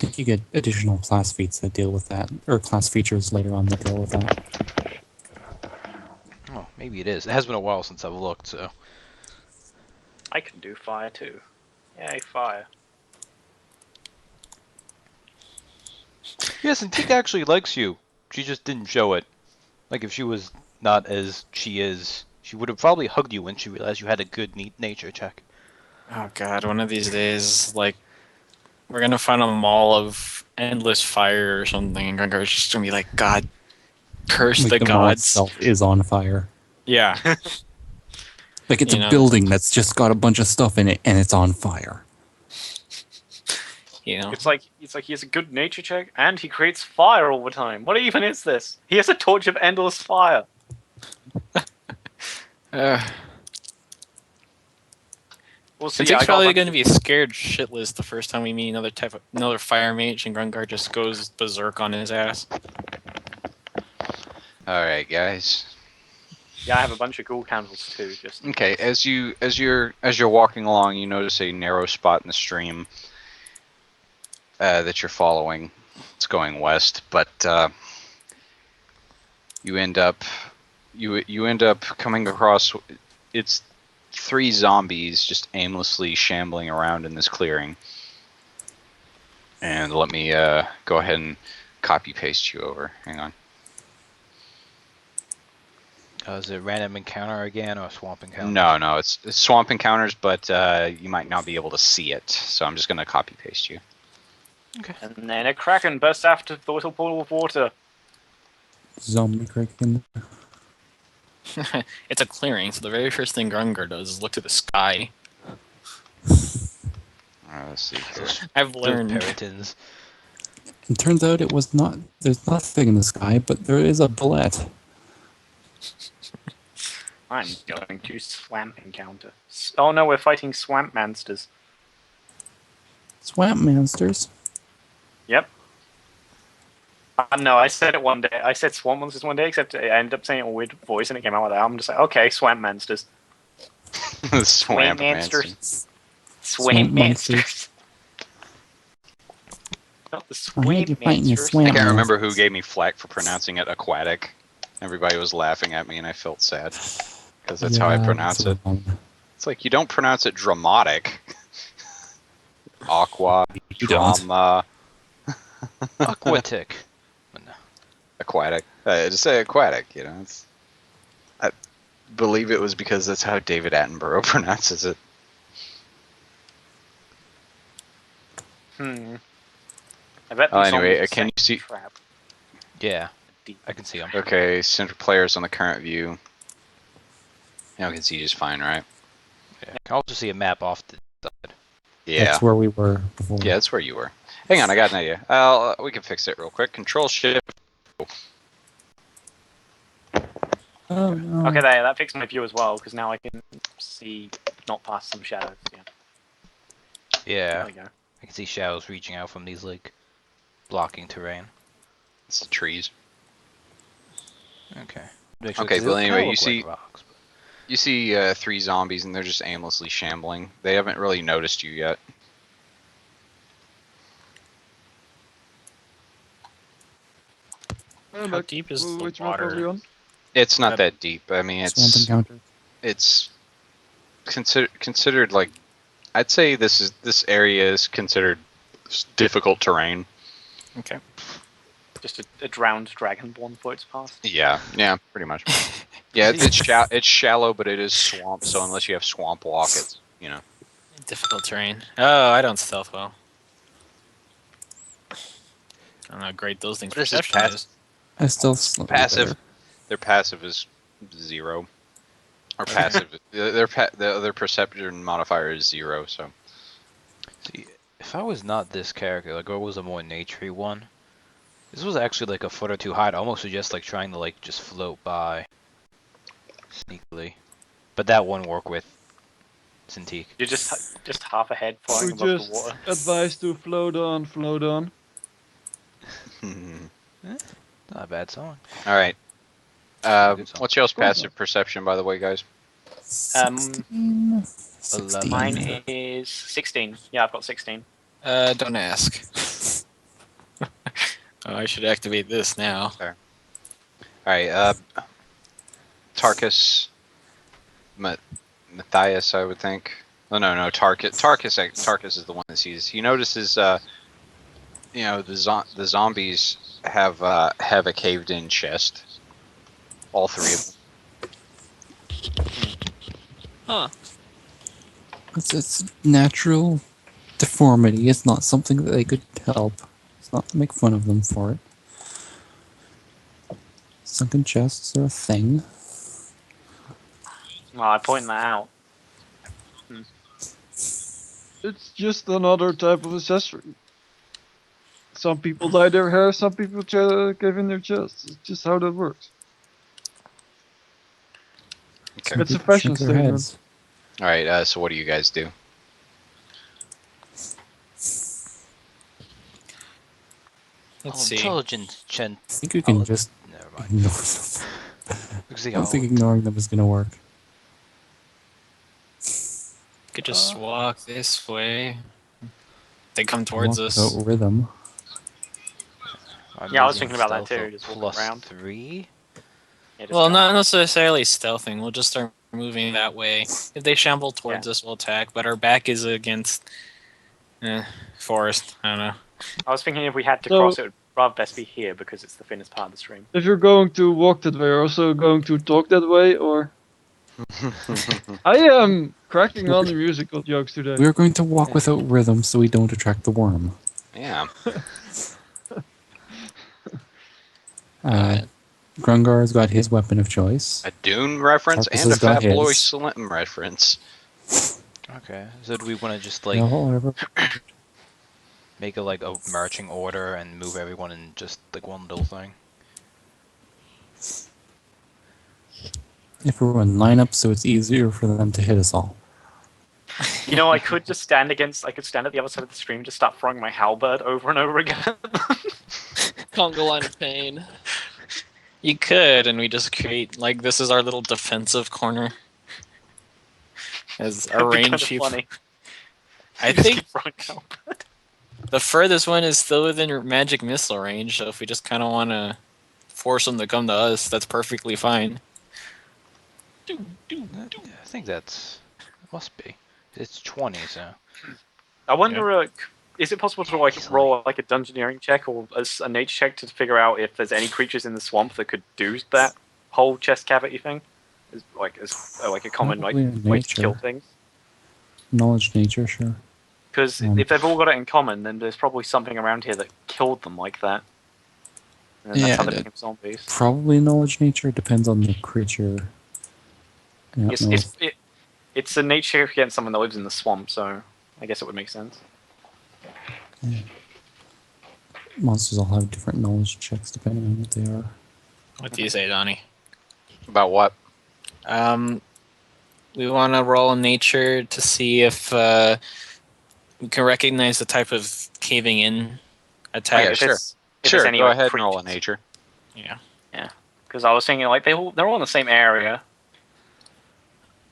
I think you get additional class feats that deal with that, or class features later on that deal with that. Oh, maybe it is. It has been a while since I've looked, so. I can do fire too. Yay, fire. Yes, and Tika actually likes you. She just didn't show it. Like, if she was not as she is, she would have probably hugged you when she realized you had a good nature check. Oh god, one of these days, like, we're gonna find a mall of endless fire or something, and Grungar's just gonna be like, God, curse Like the mall gods. itself is on fire. Yeah. Like it's You a know. building that's just got a bunch of stuff in it and it's on fire. You know? It's like he has a good nature check and he creates fire all the time. What even is this? He has a torch of endless fire. We'll see. Cintiq's I got probably a bunch going to be scared shitless the first time we meet another fire mage, and Grungar just goes berserk on his ass. Alright, guys. Yeah, I have a bunch of ghoul candles too. Just Okay, as you're walking along, you notice a narrow spot in the stream that you're following. It's going west, but you end up coming across it's 3 zombies just aimlessly shambling around in this clearing. And let me go ahead and copy paste you over. Hang on. Is it random encounter again or swamp encounter? No, it's swamp encounters, but you might not be able to see it. So I'm just gonna copy paste you. Okay. and then a kraken bursts after the little pool of water. Zombie kraken. It's a clearing, so the very first thing Grungar does is look to the sky. Let's see here. I've Those learned. Puritans. It turns out it was not. There's nothing in the sky, but there is a bullet. I'm going to swamp encounter. Oh no, we're fighting swamp monsters. Swamp monsters. Yep. No, I said it one day. I said swamp monsters one day, except I ended up saying it in a weird voice, and it came out like that. I'm just like, okay, swamp monsters. Swamp monsters. monsters. Swamp monsters. monsters. Not the I hate you swamp fighting the monsters. I swamp. can't remember who gave me flack for pronouncing it aquatic. Everybody was laughing at me, and I felt sad because that's how I pronounce it. It's like you don't pronounce it dramatic. Aqua, You don't. drama, Aquatic. aquatic. Just say aquatic. You know, I believe it was because that's how David Attenborough pronounces it. I bet Oh, these anyway, zombies can you set see- Trap. Yeah, Deep. I can see them. Okay, center players on the current view. Now I can see just fine, right? Yeah. I can also see a map off the side. Yeah. That's where we were before. Yeah, that's where you were. Hang on, I got an idea. We can fix it real quick. Control Shift. Oh no. Okay, there, that fixed my view as well, because now I can see not past some shadows. Yeah, Yeah, there we go. I can see shadows reaching out from these like blocking terrain. It's the trees. Okay. Okay, well, anyway, you see- Rocks, but... You see 3 zombies, and they're just aimlessly shambling. They haven't really noticed you yet. How deep is the Which map are we water? on? It's not that deep. I mean, Swamp encounter. it's considered like, I'd say this area is considered difficult terrain. Okay. Just a drowned dragonborn floats past. Yeah, pretty much. Yeah, it's shallow, but it is swamp. So unless you have swamp walk, it's Difficult terrain. Oh, I don't stealth well. I don't know how great those things What is this perception path? is. I still slightly passive. better. Their passive is 0, or passive. Their perception modifier is 0. So See, if I was not this character, like, or was a more naturey one, this was actually like a foot or two high. It almost suggests like trying to like just float by sneakily, but that won't work with Cintiq. You're just half a head flying We above just the water. advise to float on, float on. Not a bad song. all right. Good song. What's y'all's passive perception, by the way, guys? 16. 16. Mine is 16. Yeah, I've got 16. Don't ask. Oh, I should activate this now. All right. Tarkus, Matthias, I would think. Oh no, Tarkus. Tarkus is the one that sees. He notices, the zombies have a caved-in chest. All 3 of them. Huh. It's natural deformity. It's not something that they could help. It's not to make fun of them for it. Sunken chests are a thing. Well, I point that out. It's just another type of accessory. Some people dye their hair, some people cave in their chests. It's just how that works. Okay. It's a People fashion shake their statement. heads. All right. So what do you guys do? Let's see. Intelligence, Chen. I think you can Oh, just Never mind. ignore them. I don't think ignoring them is gonna work. Could just walk this way. They come Walk towards us. without rhythm. I'm Yeah, I was using thinking about that stealth too, of just walking plus around. 3. Yeah, just Well, go. not necessarily stealthing. We'll just start moving that way. If they shamble towards us, we'll attack. But our back is against forest. I don't know. I was thinking if we had to So- cross, it would rather best be here because it's the thinnest part of the stream. If you're going to walk that way, you're also going to talk that way, or I am cracking on the musical jokes today. We are going to walk without rhythm so we don't attract the worm. Yeah. Grungar's got his weapon of choice. A Dune reference Tarkus and a has got Fat Boy his. Slim reference. Okay, so do we want to just like No, whatever. make a like a marching order and move everyone in just like one little thing? Everyone line up so it's easier for them to hit us all. You know, I could just stand against. I could stand at the other side of the stream, just start throwing my halberd over and over again. Conga line of pain. You could, and we just create like this is our little defensive corner. As our That'd be range kinda people. funny. I Just think keep throwing halberd. the furthest one is still within your magic missile range. So if we just kind of want to force them to come to us, that's perfectly fine. I think that's must be. It's 20, so I wonder, is it possible to like roll like a dungeoneering check or a nature check to figure out if there's any creatures in the swamp that could do that whole chest cavity thing? As like a common like Probably in way to kill nature. things. Knowledge nature, sure. Because if they've all got it in common, then there's probably something around here that killed them like that. And then Yeah, that's how they that- became zombies. Probably knowledge nature. Depends on the creature. I don't know if- It's a nature against someone that lives in the swamp, so I guess it would make sense. monsters all have different knowledge checks depending on what they are. What do you say, Donnie? About what? We want to roll in nature to see if we can recognize the type of caving in attack. Yeah, If sure. it's- if Sure, it's any, go like, ahead and roll a creatures. nature. Yeah. Because I was thinking, like, they're all in the same area.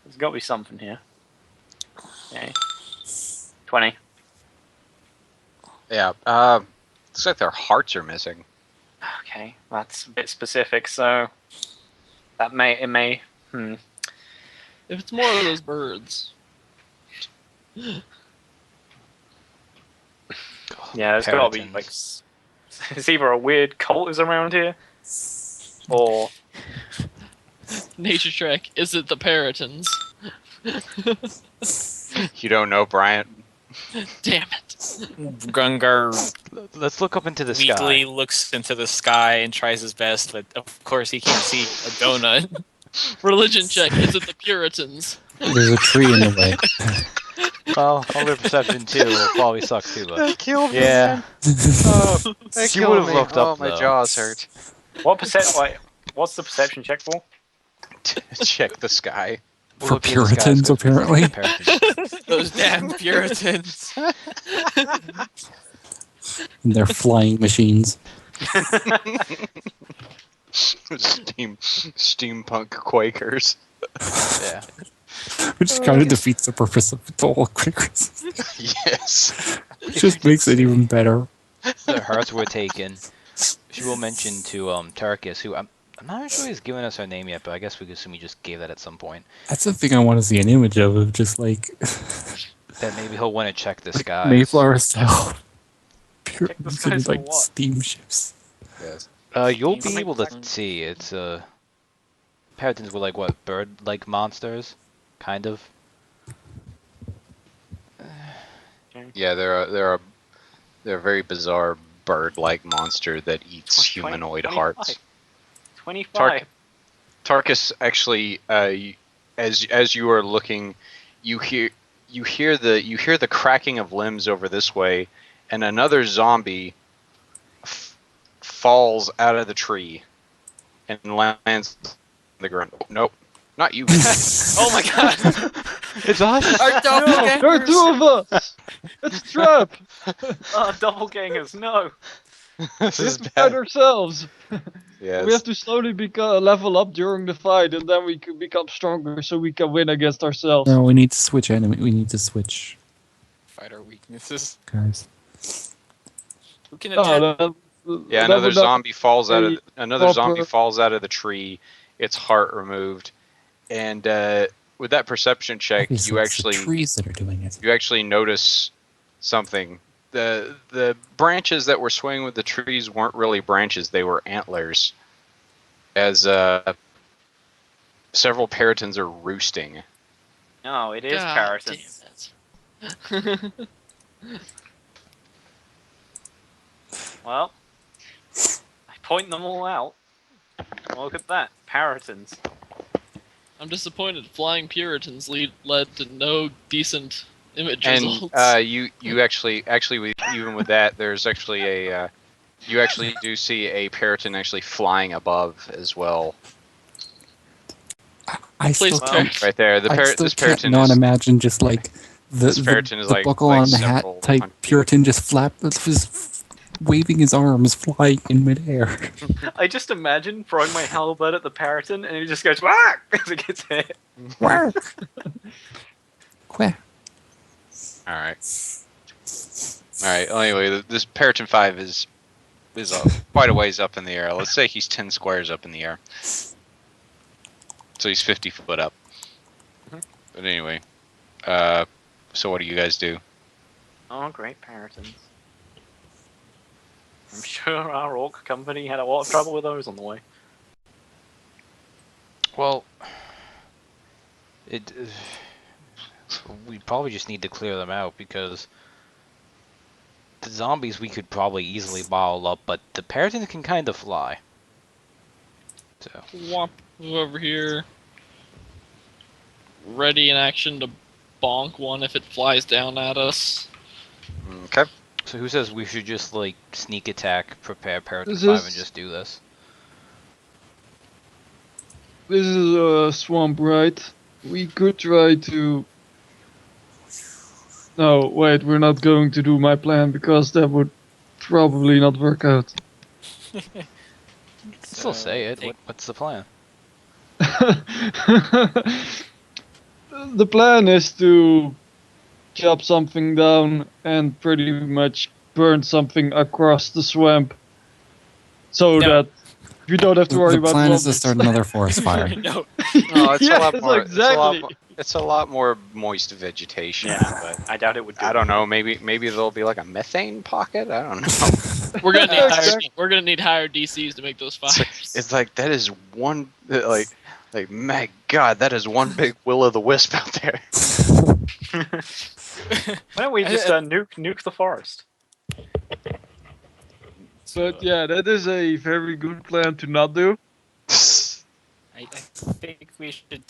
There's got to be something here. Okay. 20. Yeah. Looks like their hearts are missing. Okay, that's a bit specific, so it may. If it's more of those birds. Yeah, there's got to be, like, Puritans. it's either a weird cult is around here, or Nature check. Is it the Puritans? You don't know, Bryant. Damn it. Grungar Let's look up into the weakly sky. looks into the sky and tries his best, but of course he can't see a donut. Religion check. Is it the Puritans? There's a tree in the way. Well, other perception too will probably suck too, but killed yeah. They She killed would've me. looked up, my though. jaws hurt. what's the perception check for? Check the sky. We'll For look into the skies Puritans, first, we see apparently. Puritans. Those damn Puritans. And they're flying machines. Steampunk Quakers. Yeah. Which kind of defeats the purpose of the whole Quakers. Yes. It just makes it even better. The hearts were taken. She will mention to Tarkus, who I'm not sure he's given us her name yet, but I guess we could assume he just gave that at some point. That's the thing I want to see an image of just like That maybe he'll want to check the skies. Mayflower style. the Puritans skies and for like what? steamships. Yes. You'll Steam be able to like- see. It's Puritans were like what, bird-like monsters, kind of. Yeah, they're a very bizarre bird-like monster that eats 20, humanoid 25. hearts. 25. Tarkus actually, as you are looking, you hear the cracking of limbs over this way, and another zombie falls out of the tree and lands on the ground. Nope, not you. Oh my god! It's us. Our There are two of us! It's a trap! Oh, doppelgangers, no! This is We've bad. ourselves! Yes. We have to slowly level up during the fight, and then we can become stronger, so we can win against ourselves. No, we need to switch enemy. We need to switch, Fight our weaknesses. guys. Who can attack? Yeah, another zombie falls out of the tree. Its heart removed, and with that perception check, Obviously, you it's the actually trees that are doing it. you actually notice something. The branches that were swaying with the trees weren't really branches; they were antlers. As several peritons are roosting. No, it is God Paratons. damn it. Well, I point them all out. Look at that, Paratons. I'm disappointed. Flying Puritans led to no decent image And results. you actually even with that, there's actually a you actually do see a periton actually flying above as well. I Please still tell can't. Right there, I still this can't periton not is imagine just like this periton is the like buckle like on the hat several type hundred feet. Puritan just waving his arms, flying in midair. I just imagine throwing my halberd at the Paraton, and he just goes whack as it gets hit. Quack. Quack. All right. Well, anyway, this periton 5 is quite a ways up in the air. Let's say he's 10 squares up in the air. So he's 50 foot up. But anyway, so what do you guys do? Oh, great Paratons. I'm sure our orc company had a lot of trouble with those on the way. Well, we probably just need to clear them out because the zombies we could probably easily bottle up, but the Paratons can kind of fly. So Whomp, move over here. Ready in action to bonk one if it flies down at us. Okay. So who says we should just like sneak attack, prepare Paraton This 5 is- and just do this? This is a swamp, right? We could try to... No, wait, we're not going to do my plan, because that would probably not work out. You can still say it. What's the plan? The plan is to chop something down and pretty much burn something across the swamp, so No. that we don't have to worry The about plan is to zombies. start another forest fire. No. No, it's a lot Yes, more. exactly. It's a lot more moist vegetation. Yeah, But I doubt it would. I don't know. Maybe there'll be like a methane pocket. I don't know. We're gonna need Exactly. we're gonna need higher DCs to make those fires. It's like that is one like my God, that is one big will o' the wisp out there. Why don't we just nuke the forest? But yeah, that is a very good plan to not do. I think we should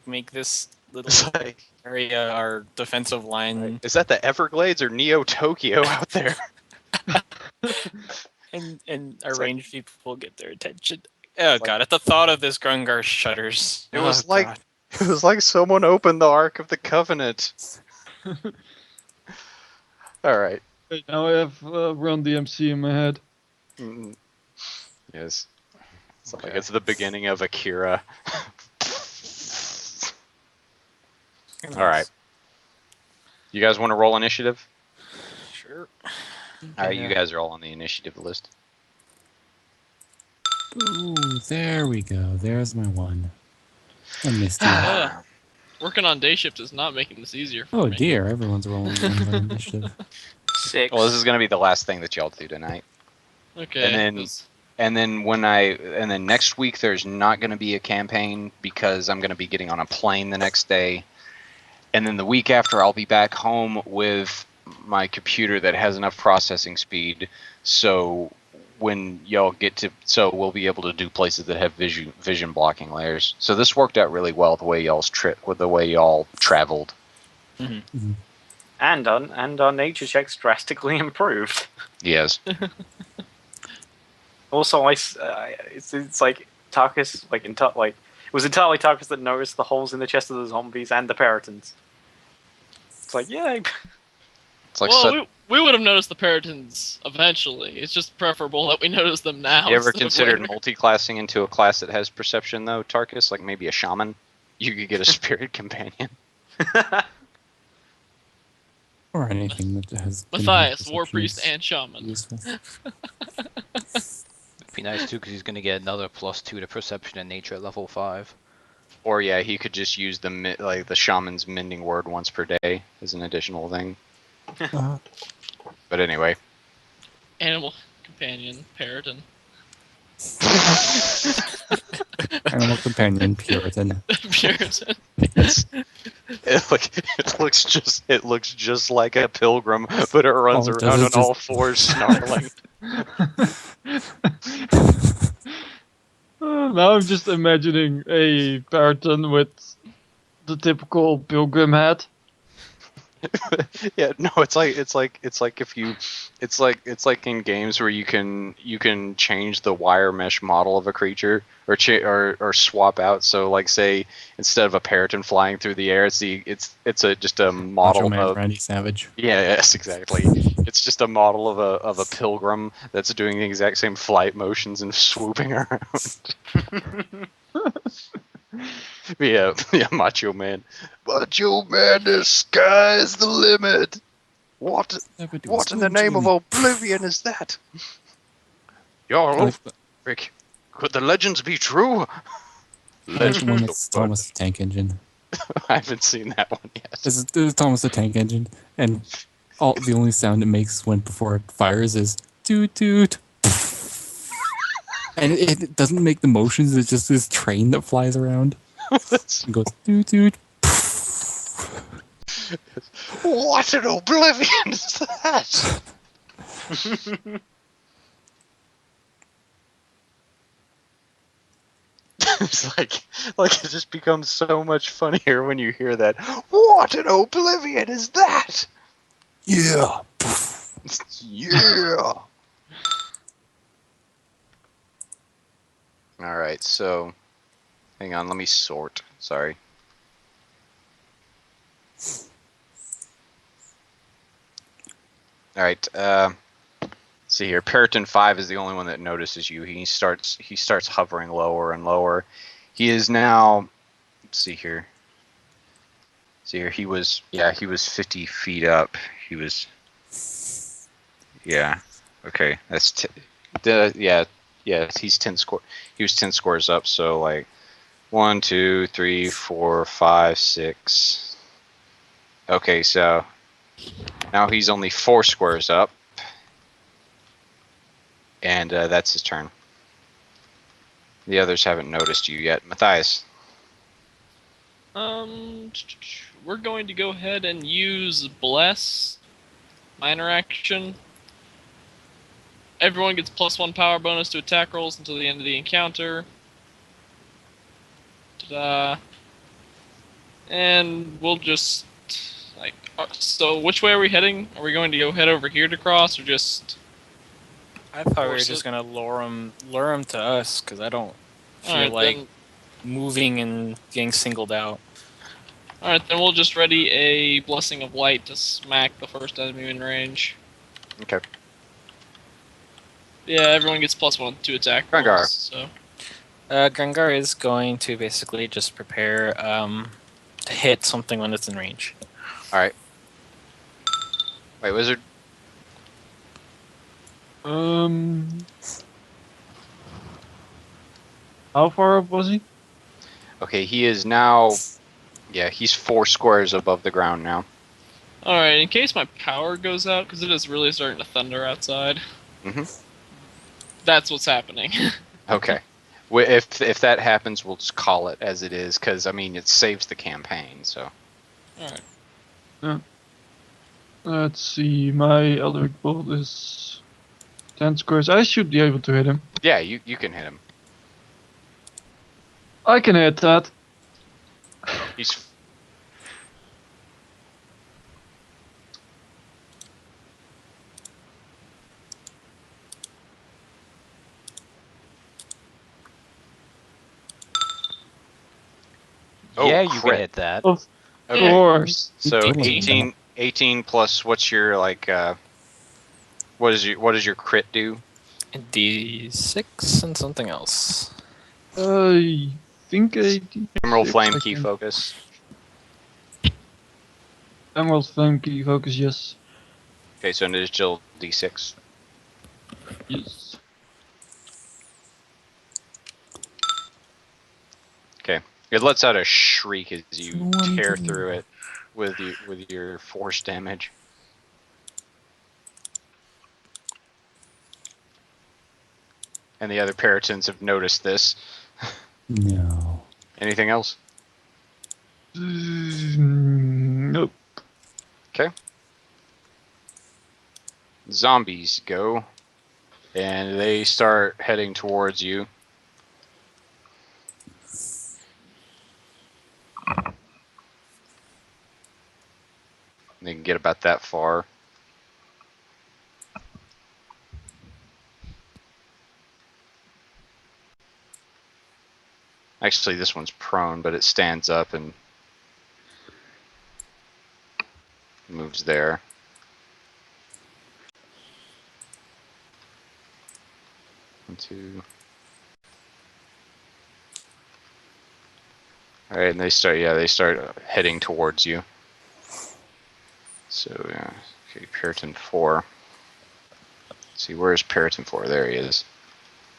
make this little It's like, area our defensive line, is that the Everglades or Neo Tokyo out there? and our It's like- ranged people get their attention. Oh god! At the thought of this, Grungar shudders. It was Oh, like God. it was like someone opened the Ark of the Covenant. All right. Wait, now I have Run DMC in my head. Mm. Yes. It's like Okay. it's the beginning of Akira. All right. You guys want to roll initiative? Sure. All right, you guys are all on the initiative list. Ooh, there we go. There's my one. I missed you. Working on day shift is not making this easier for Oh me. dear, everyone's rolling one by initiative. 6. Well, this is going to be the last thing that y'all do tonight. Okay. And then- 'cause- And then next week there's not going to be a campaign because I'm going to be getting on a plane the next day. And then the week after I'll be back home with my computer that has enough processing speed. So when y'all get to, so we'll be able to do places that have vision blocking layers. So this worked out really well the way y'all traveled. And our nature checks drastically improved. Yes. Also, it's like Tarkus, it was entirely Tarkus that noticed the holes in the chest of the zombies and the Paratons. It's like, yeah, It's like well, we would have noticed the Puritans eventually. It's just preferable that we notice them now. You ever instead of considered later. multi-classing into a class that has perception, though, Tarkus? Like maybe a shaman? You could get a spirit companion. Or anything that has Matthias, war perception priest, is and shaman. useful. It'd be nice too, because he's gonna get another +2 to perception and nature at level 5. Or yeah, he could just use the shaman's mending word once per day as an additional thing. Uh, But anyway. Animal companion, Puritan. Animal companion, Puritan. Puritan. It looks just like a pilgrim, but it runs All it around does on is all fours snarling. Now I'm just imagining a Puritan with the typical pilgrim hat. Yeah, no, it's like if you, it's like in games where you can change the wire mesh model of a creature or swap out. So like say instead of a Puritan flying through the air, it's just a model Macho Man of Randy Savage. yeah, yes, exactly. It's just a model of a pilgrim that's doing the exact same flight motions and swooping around. Yeah, Macho Man. Macho Man, the sky's the limit. What in the name of oblivion is that? You're Rick. Could the legends be true? That's the one that's Thomas the Tank Engine. I haven't seen that one yet. This is Thomas the Tank Engine, and the only sound it makes before it fires is toot toot. And it doesn't make the motions, it's just this train that flies around. It goes toot toot. What in oblivion is that? It's like it just becomes so much funnier when you hear that. What in oblivion is that? Yeah. Yeah. All right, so hang on, let me sort. Sorry. All right. See here, Puritan 5 is the only one that notices you. He starts hovering lower and lower. He is now. Let's see here. See here, he was 50 feet up. He was. Yeah. Okay, that's yeah. He's 10 score. He was 10 scores up. So like 1, 2, 3, 4, 5, 6. Okay, so now he's only 4 squares up. And that's his turn. The others haven't noticed you yet. Matthias. We're going to go ahead and use Bless. Minor action. Everyone gets +1 power bonus to attack rolls until the end of the encounter. Ta-da. And we'll just so which way are we heading? Are we going to go head over here to cross, or just? I thought we were just gonna lure him to us, because I don't feel like moving and getting singled out. Alright, then we'll just ready a Blessing of Light to smack the first enemy in range. Okay. Yeah, everyone gets +1 to attack Grangar. rolls, so. Grangar is going to basically just prepare to hit something when it's in range. Alright. Wait, wizard. How far up was he? Okay, he is now. Yeah, he's 4 squares above the ground now. Alright, in case my power goes out, because it is really starting to thunder outside. That's what's happening. Okay. If that happens, we'll just call it as it is, because I mean it saves the campaign. So. Alright. Yeah. Let's see. My Eldritch Bolt is 10 squares. I should be able to hit him. Yeah, you can hit him. I can hit that. He's. Oh, yeah, you can crit. hit that. Of Okay. course. So Yeah. 18 plus what's your like What does your crit do? D6 and something else. I think 80. Emerald Flame I Key think. Focus. Emerald Flame Key Focus, yes. Okay, so an additional D6. Yes. Okay. It lets out a shriek as you 20. tear through it with your force damage. And the other Puritans have noticed this. No. Anything else? Nope. Zombies go. And they start heading towards you. They can get about that far. Actually, this one's prone, but it stands up and moves there. One, two. All right, and they start heading towards you. So yeah, okay, Puritan 4. Let's see, where's Puritan 4? There he is.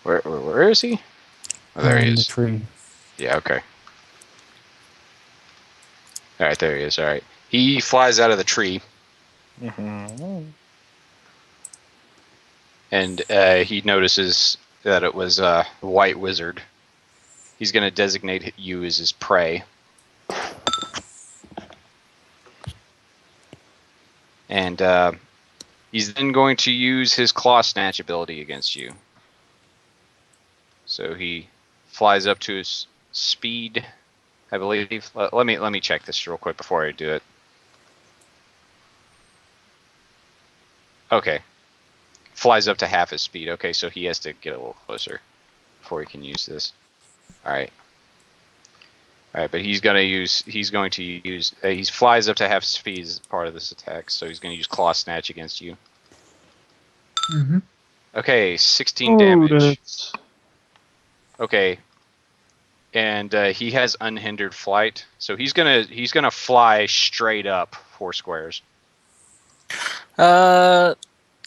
Where is he? Oh, there he The is. tree. Yeah, okay. All right, there he is. All right, he flies out of the tree, and he notices that it was a white wizard. He's going to designate you as his prey. And he's then going to use his claw snatch ability against you. So he flies up to his speed, I believe. Let me check this real quick before I do it. Okay. Flies up to half his speed. Okay, so he has to get a little closer before he can use this. All right. All right, but he flies up to half speed as part of this attack, so he's going to use claw snatch against you. Mm-hmm. Okay, 16 damage. That's... Okay, and he has unhindered flight, so he's gonna fly straight up 4 squares.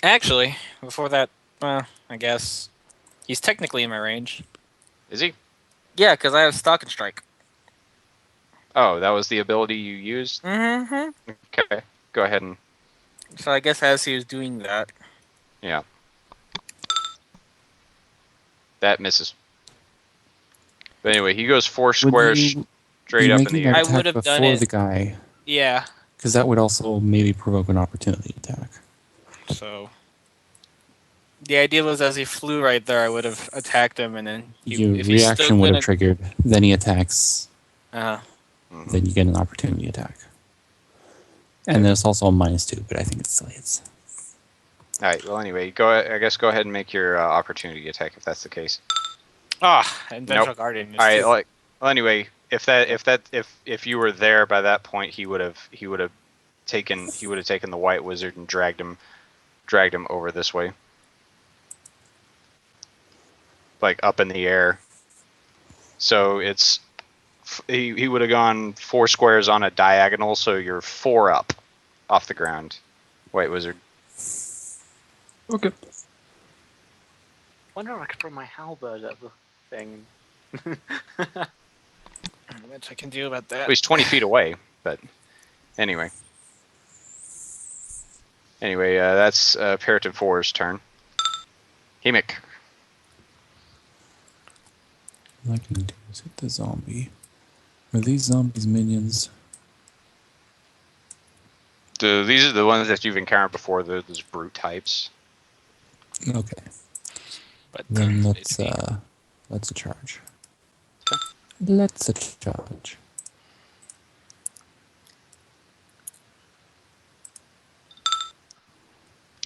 Actually, before that, well, I guess he's technically in my range. Is he? Yeah, because I have Stalk and Strike. Oh, that was the ability you used? Mm-hmm. Okay, go ahead and... So I guess as he was doing that, Yeah. That misses. But anyway, he goes 4 squares straight up in the making that air. I attack would have done before it. the guy, yeah. because that would also maybe provoke an opportunity attack. So the idea was as he flew right there, I would have attacked him, and then Your if he's still reaction would gonna, have triggered. Then he attacks. uh, Mhm. Then you get an opportunity attack. And there's also a -2, but I think it still hits. All right. Well, anyway, go ahead and make your opportunity attack if that's the case. and Vengeful Guardian is All right. too. Well, anyway, if you were there by that point, he would have taken the white wizard and dragged him over this way, like up in the air. So it's he would have gone 4 squares on a diagonal, so you're 4 up off the ground, white wizard. Okay. Wonder if I could throw my halberd at the thing. Not much I can do about that. Well, he's 20 feet away, but anyway. Anyway, that's Puritan 4's turn. Hemic. All I can do is hit the zombie. Are these zombies minions? These are the ones that you've encountered before. Those brute types. Okay. But Then they let's speak. let's charge. Let's charge.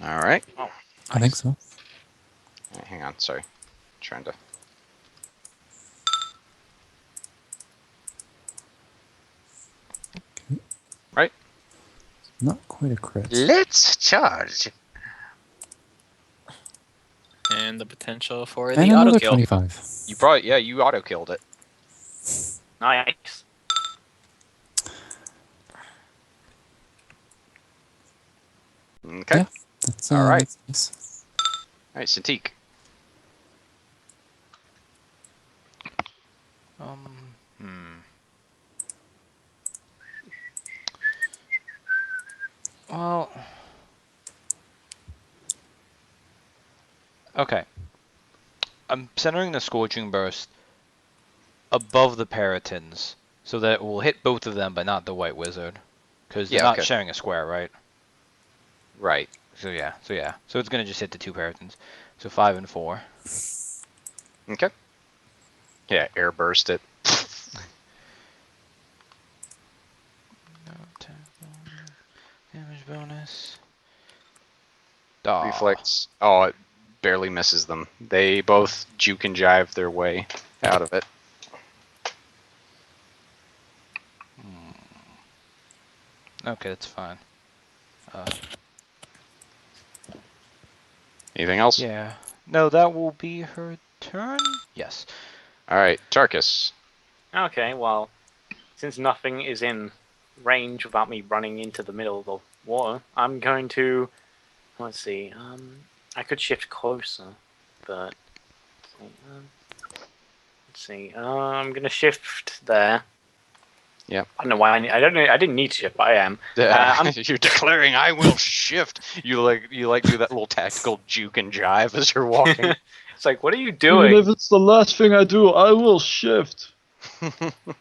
All right. I think so. Hang on. Sorry. Trying to. Right. Not quite a crit. Let's charge. and the potential for And the auto another kill. 25. You auto killed it. Nice. Okay. Yeah. That's All right. that's nice. All right, Santique. Hmm. Well. Okay. I'm centering the Scorching Burst above the Puritans, so that it will hit both of them, but not the White Wizard, because they're Yeah, not okay. sharing a square, right? Right. So yeah, so it's gonna just hit the two Puritans. So 5 and 4. Okay. Yeah, air burst it. No attack bonus, damage bonus. Aw. Reflex. Oh, it barely misses them. They both juke and jive their way out of it. Okay, that's fine. Anything else? Yeah. No, that will be her turn. Yes. All right, Tarkus. Okay, well, since nothing is in range without me running into the middle of the water, I'm going to. Let's see. I could shift closer, but let's see. I'm gonna shift there. Yep. I don't know why. I don't know. I didn't need to shift, but I am. You're declaring I will shift. You like do that little tactical juke and jive as you're walking. It's like, what are you Even doing? if it's the last thing I do, I will shift.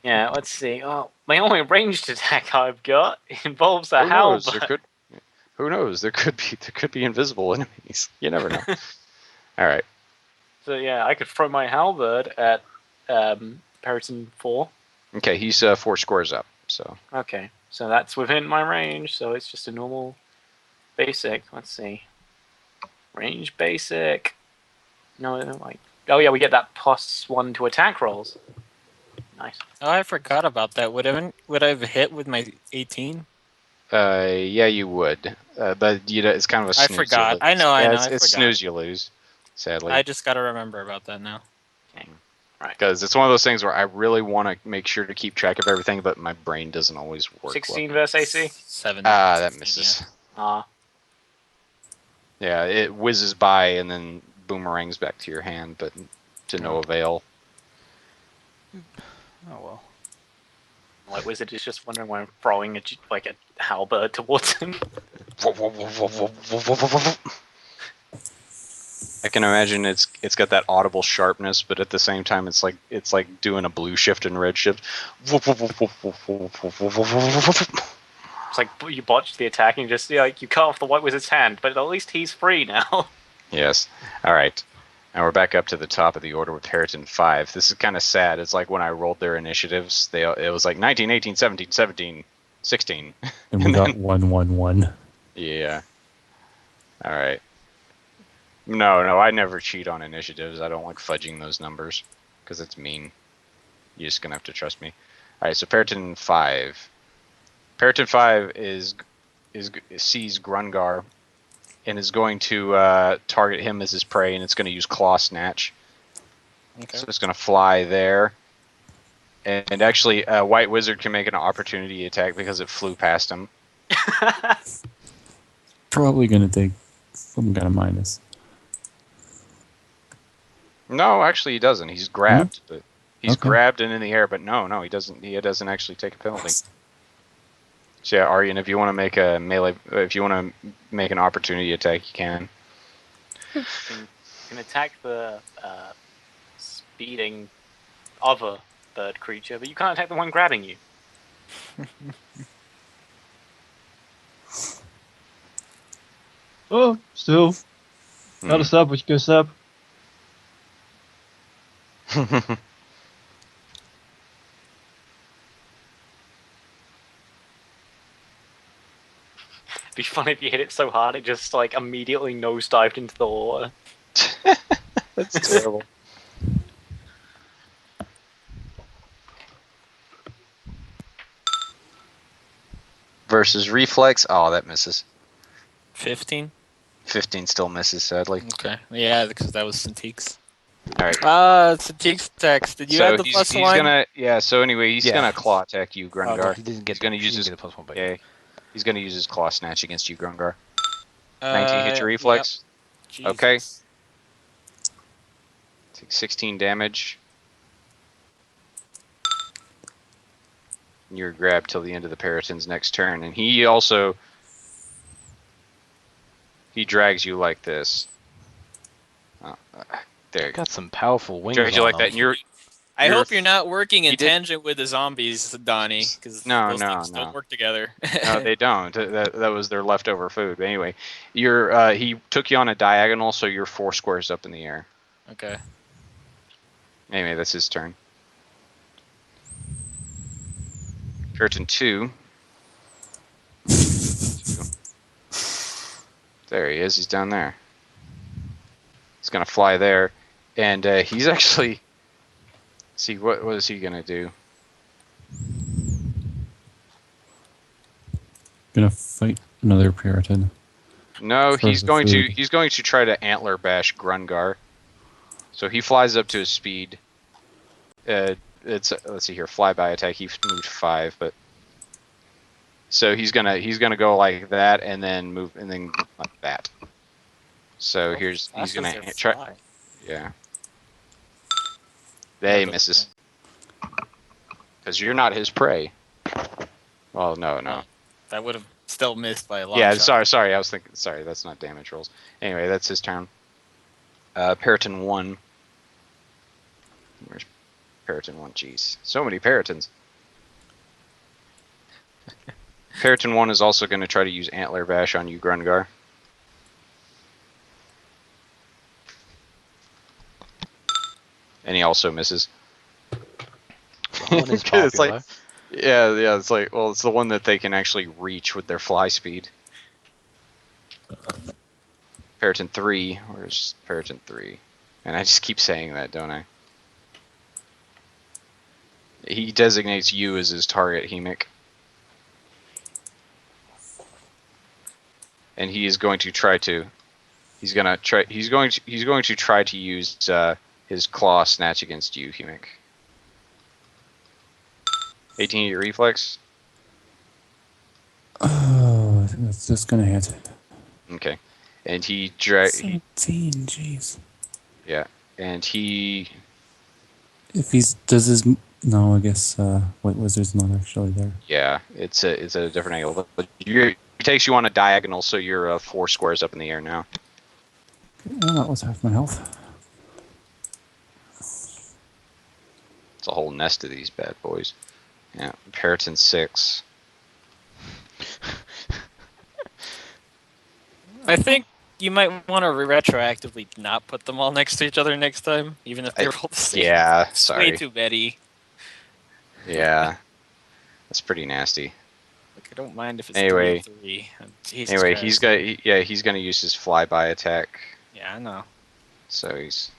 Yeah, let's see. Oh, my only ranged attack I've got involves a Who knows? halberd. Who knows? There could be invisible enemies. You never know. All right. So yeah, I could throw my halberd at Periton 4. Okay, he's 4 squares up. So Okay, so that's within my range, so it's just a normal basic. Let's see. Range basic. No, like. Oh yeah, we get that +1 to attack rolls. Nice. Oh, I forgot about that. Would I have hit with my 18? yeah, you would. But it's kind of a I snooze. forgot. You lose. I know. I It's forgot. snooze you lose. Sadly. I just gotta remember about that now. Okay. Right. Because it's one of those things where I really want to make sure to keep track of everything, but my brain doesn't always work. 16 versus AC. 7. That misses. Yeah, it whizzes by and then boomerangs back to your hand, but to no avail. Oh well. Like Wizard is just wondering why I'm throwing a halberd towards him. I can imagine it's got that audible sharpness, but at the same time it's like doing a blue shift and red shift. It's like you botched the attack and just you cut off the White Wizard's hand, but at least he's free now. Yes. All right. And we're back up to the top of the order with Periton 5. This is kind of sad. It's like when I rolled their initiatives, it was like 19, 18, 17, 17, 16. And we got 1, 1, 1. Yeah. All right. No, I never cheat on initiatives. I don't like fudging those numbers because it's mean. You're just gonna have to trust me. All right, so Periton 5. Periton 5 sees Grungar and is going to target him as his prey, and it's going to use Claw Snatch. Okay. So it's going to fly there. And actually, White Wizard can make an opportunity attack because it flew past him. Probably going to take some kind of minus. No, actually he doesn't. He's grabbed. But he's Okay. grabbed and in the air, but no, he doesn't. He doesn't actually take a penalty. So yeah, Aryan, if you want to make a melee, if you want to make an opportunity attack, you can. You can attack the speeding other bird creature, but you can't attack the one grabbing you. Oh, still. Gotta stop what you can stop. It'd be funny if you hit it so hard it just immediately nosedived into the water. That's terrible. Versus reflex. Oh, that misses. 15. 15 still misses, sadly. Okay. Yeah, because that was Cintiq's. All right. Cintiq's text. Did you So add the he's +1? gonna so anyway he's Yeah. gonna claw attack you, Grungar. He didn't get He's gonna he use didn't his get a +1, but yeah. He's gonna use his claw snatch against you, Grungar. 19 hit your Yep. reflex. Okay. Jesus. Take 16 damage. You're grabbed till the end of the Periton's next turn, and he also drags you like this. There you go. Got some powerful wings Drags you on like that, him. and you're I hope you're not working in he did- tangent with the zombies, Donnie, because No, those no, things no. don't work together. No, they don't. That was their leftover food. But anyway, you're he took you on a diagonal, so you're 4 squares up in the air. Okay. Anyway, that's his turn. Curtain 2. There he is. He's down there. He's gonna fly there, and he's actually. See what is he gonna do? Gonna fight another Puritan. No, For he's the going food. to try to antler bash Grungar. So he flies up to his speed. It's let's see here, flyby attack. He moved 5, but so he's gonna go like that and then move like that. So he's gonna try. Yeah. They misses. Because you're not his prey. Well, no. That would have still missed by a long Yeah, shot. sorry. I was thinking. Sorry, that's not damage rolls. Anyway, that's his turn. Periton 1. Where's Periton 1? Jeez, so many Peritons. Periton 1 is also going to try to use Antler Bash on you, Grungar. And he also misses. One is It's like, popular. yeah, it's like, well, it's the one that they can actually reach with their fly speed. Periton 3, where's Periton 3? And I just keep saying that, don't I? He designates you as his target, Hemic. And he is going to try to he's going to try to use his claw snatch against you, Hemic. 18 your reflex. Oh, that's just gonna hit. Okay. And he drag 17, jeez. yeah. And he If he's does his no, I guess White Wizard's not actually there. yeah, it's a different angle. But he takes you on a diagonal, so you're 4 squares up in the air now. Oh, that was half my health. It's a whole nest of these bad boys. Yeah, Periton 6. I think you might want to retroactively not put them all next to each other next time, even if they're all the same. Yeah, It's sorry. way too many. Yeah, that's pretty nasty. Like, I don't mind if it's Anyway. 3-3. Jesus Anyway, Christ. he's gonna use his flyby attack. Yeah, I know. So he's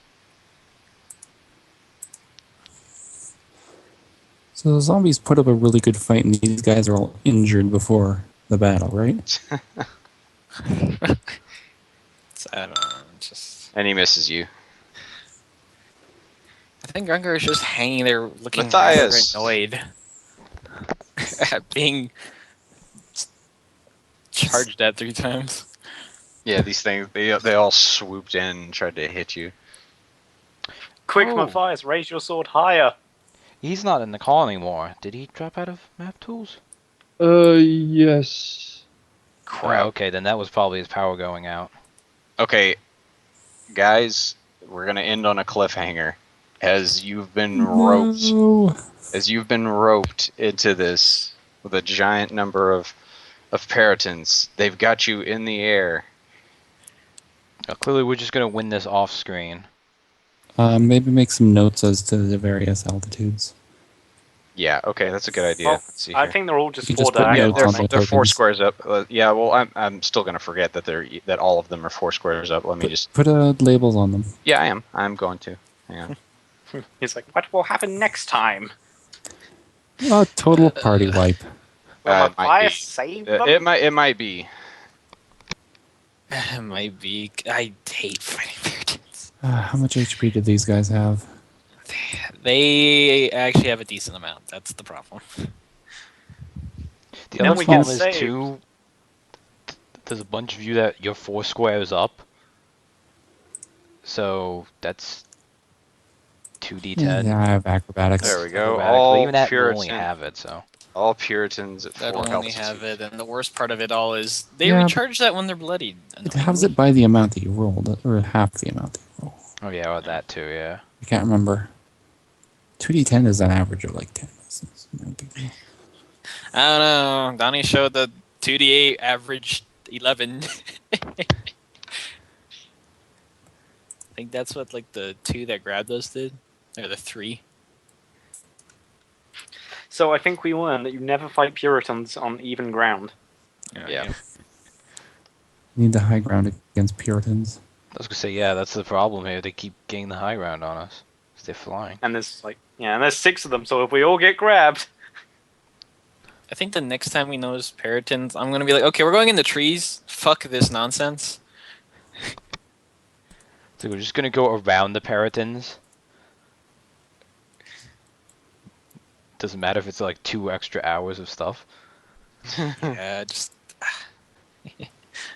So the zombies put up a really good fight, and these guys are all injured before the battle, right? It's, I don't know. It's just. and he misses you. I think Grungar is just hanging there looking Matthias. rather annoyed at being charged at 3 times. Yeah, these things they all swooped in and tried to hit you. Quick, Oh. Matthias, raise your sword higher. He's not in the call anymore. Did he drop out of map tools? Yes. Oh, okay, then that was probably his power going out. Okay, guys, we're gonna end on a cliffhanger. As you've been roped, No. into this with a giant number of Peritons, they've got you in the air. Clearly, we're just gonna win this off screen. Maybe make some notes as to the various altitudes. Yeah, okay, that's a good idea. Well, Let's see I here. think they're all just You 4 just put diagonals. notes on aren't the They're 4 tokens. squares up. Yeah, well, I'm still gonna forget that all of them are 4 squares up. Let me just. Put labels on them. Yeah, I am. I'm going to. Hang on. they? He's like, what will happen next time? Total party wipe. Will it might Matthias be. save them? It might be. Might be. I hate fighting Puritans. How much HP did these guys have? They actually have a decent amount. That's the problem. The Then other we problem get is saved. too. There's a bunch of you that you're 4 squares up. So that's 2d10. Yeah, I have acrobatics. There we go. Acrobatic, but All even that will only Puritan, have it. So all Puritans at That'll 4 only health. have it, and the worst part of it all is they Yeah, recharge that when they're bloodied. It has it by the amount that you rolled, or half the amount that you roll. oh yeah, well, that too. Yeah. I can't remember. 2d10 is an average of like 10. It's no big deal. I don't know. Donnie showed the 2d8 average 11. I think that's what like the 2 that grabbed us did, or the 3. So I think we learned that you never fight Puritans on even ground. Yeah. You need the high ground against Puritans. I was gonna say yeah, that's the problem here. They keep getting the high ground on us. 'Cause they're flying. And there's and there's 6 of them. So if we all get grabbed, I think the next time we notice Puritans, I'm gonna be like, okay, we're going in the trees. Fuck this nonsense. So we're just gonna go around the Puritans. Doesn't matter if it's like 2 extra hours of stuff. Yeah, just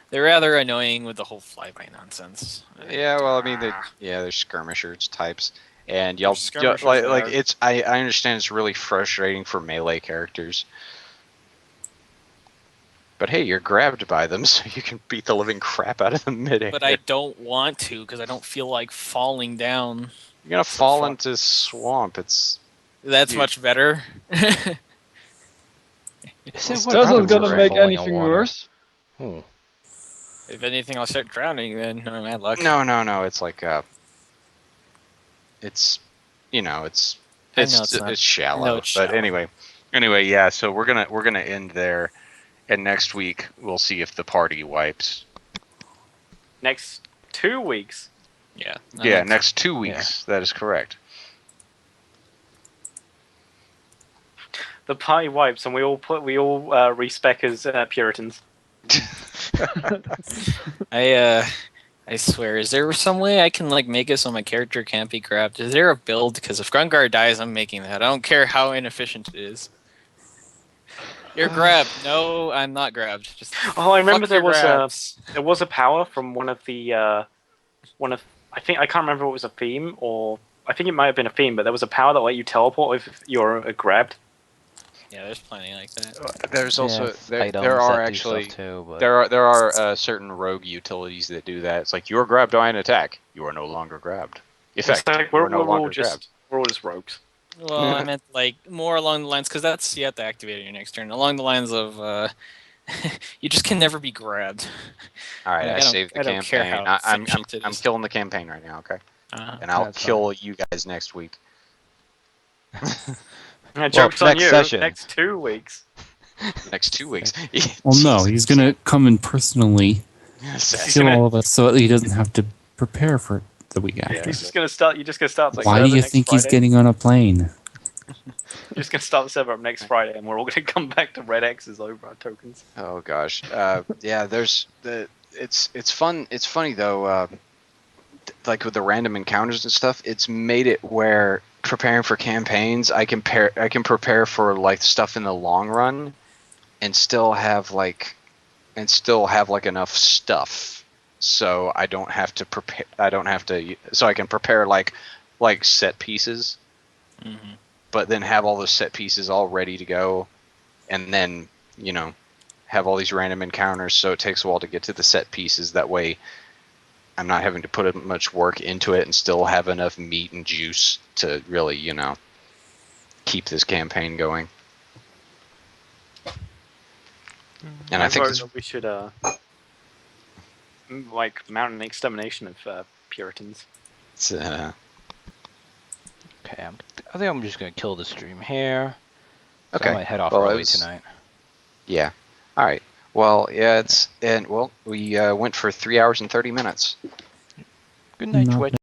they're rather annoying with the whole flyby nonsense. Yeah, well, I mean, they're skirmishers types, and They're y'all skirmishers like that like are- it's. I understand it's really frustrating for melee characters, but hey, you're grabbed by them, so you can beat the living crap out of them midair. But I don't want to because I don't feel like falling down. You're gonna so fall far. into swamp. It's That's You- much better. Is This what That's not happens gonna if make you're falling in anything water? worse. Hmm. If anything, I'll start drowning then. No, bad luck. no. It's like it's it's I know it's it's not- it's shallow. I know it's but shallow. anyway, yeah. So we're gonna end there, and next week we'll see if the party wipes. next 2 weeks. Yeah. Yeah, next 2 weeks. That is correct. The party wipes, and we all respec as Puritans. I swear, is there some way I can like make it so my character can't be grabbed? Is there a build? Because if Grungar dies, I'm making that. I don't care how inefficient it is. You're grabbed. No, I'm not grabbed. Just Oh, I remember fuck there your grabs. was a power from one of I can't remember if it was a theme or I think it might have been a theme, but there was a power that let you teleport if you're grabbed. Yeah, there's plenty like that. There's also there Items are that do stuff actually too, but there are certain rogue utilities that do that. It's like you are grabbed by an attack. You are no longer grabbed. Effect. It's like you we're are no all longer just rogues. Well, I meant like more along the lines because that's you have to activate it your next turn. Along the lines of you just can never be grabbed. All right, Like, I saved the I don't care campaign. how I'm efficient it I'm is. killing the campaign right now. Okay, Uh-huh. and I'll That's kill you guys next week. Joke's on next you. session. Next 2 weeks. Next 2 weeks. Well, no, he's gonna come and personally kill all of us so that he doesn't have to prepare for the week after. You're just gonna start the Why do server you next think he's Friday. getting on a plane? You're just gonna start the server up next Friday, and we're all gonna come back to red X's over our tokens. Oh gosh. Yeah. It's fun. It's funny though. Like with the random encounters and stuff, it's made it where preparing for campaigns, I can prepare for like stuff in the long run, and still have like enough stuff, so I don't have to prepare. So I can prepare like set pieces, Mm-hmm. but then have all those set pieces all ready to go, and then have all these random encounters. So it takes a while to get to the set pieces. That way, I'm not having to put much work into it and still have enough meat and juice to really, keep this campaign going. And I think vote that we should mount an extermination of Puritans. it's okay. I think I'm just gonna kill the stream here. So okay. I might head off Well, it early was- tonight. Yeah. All right. Well, yeah. We went for 3 hours and 30 minutes. Good night, Not Twitch.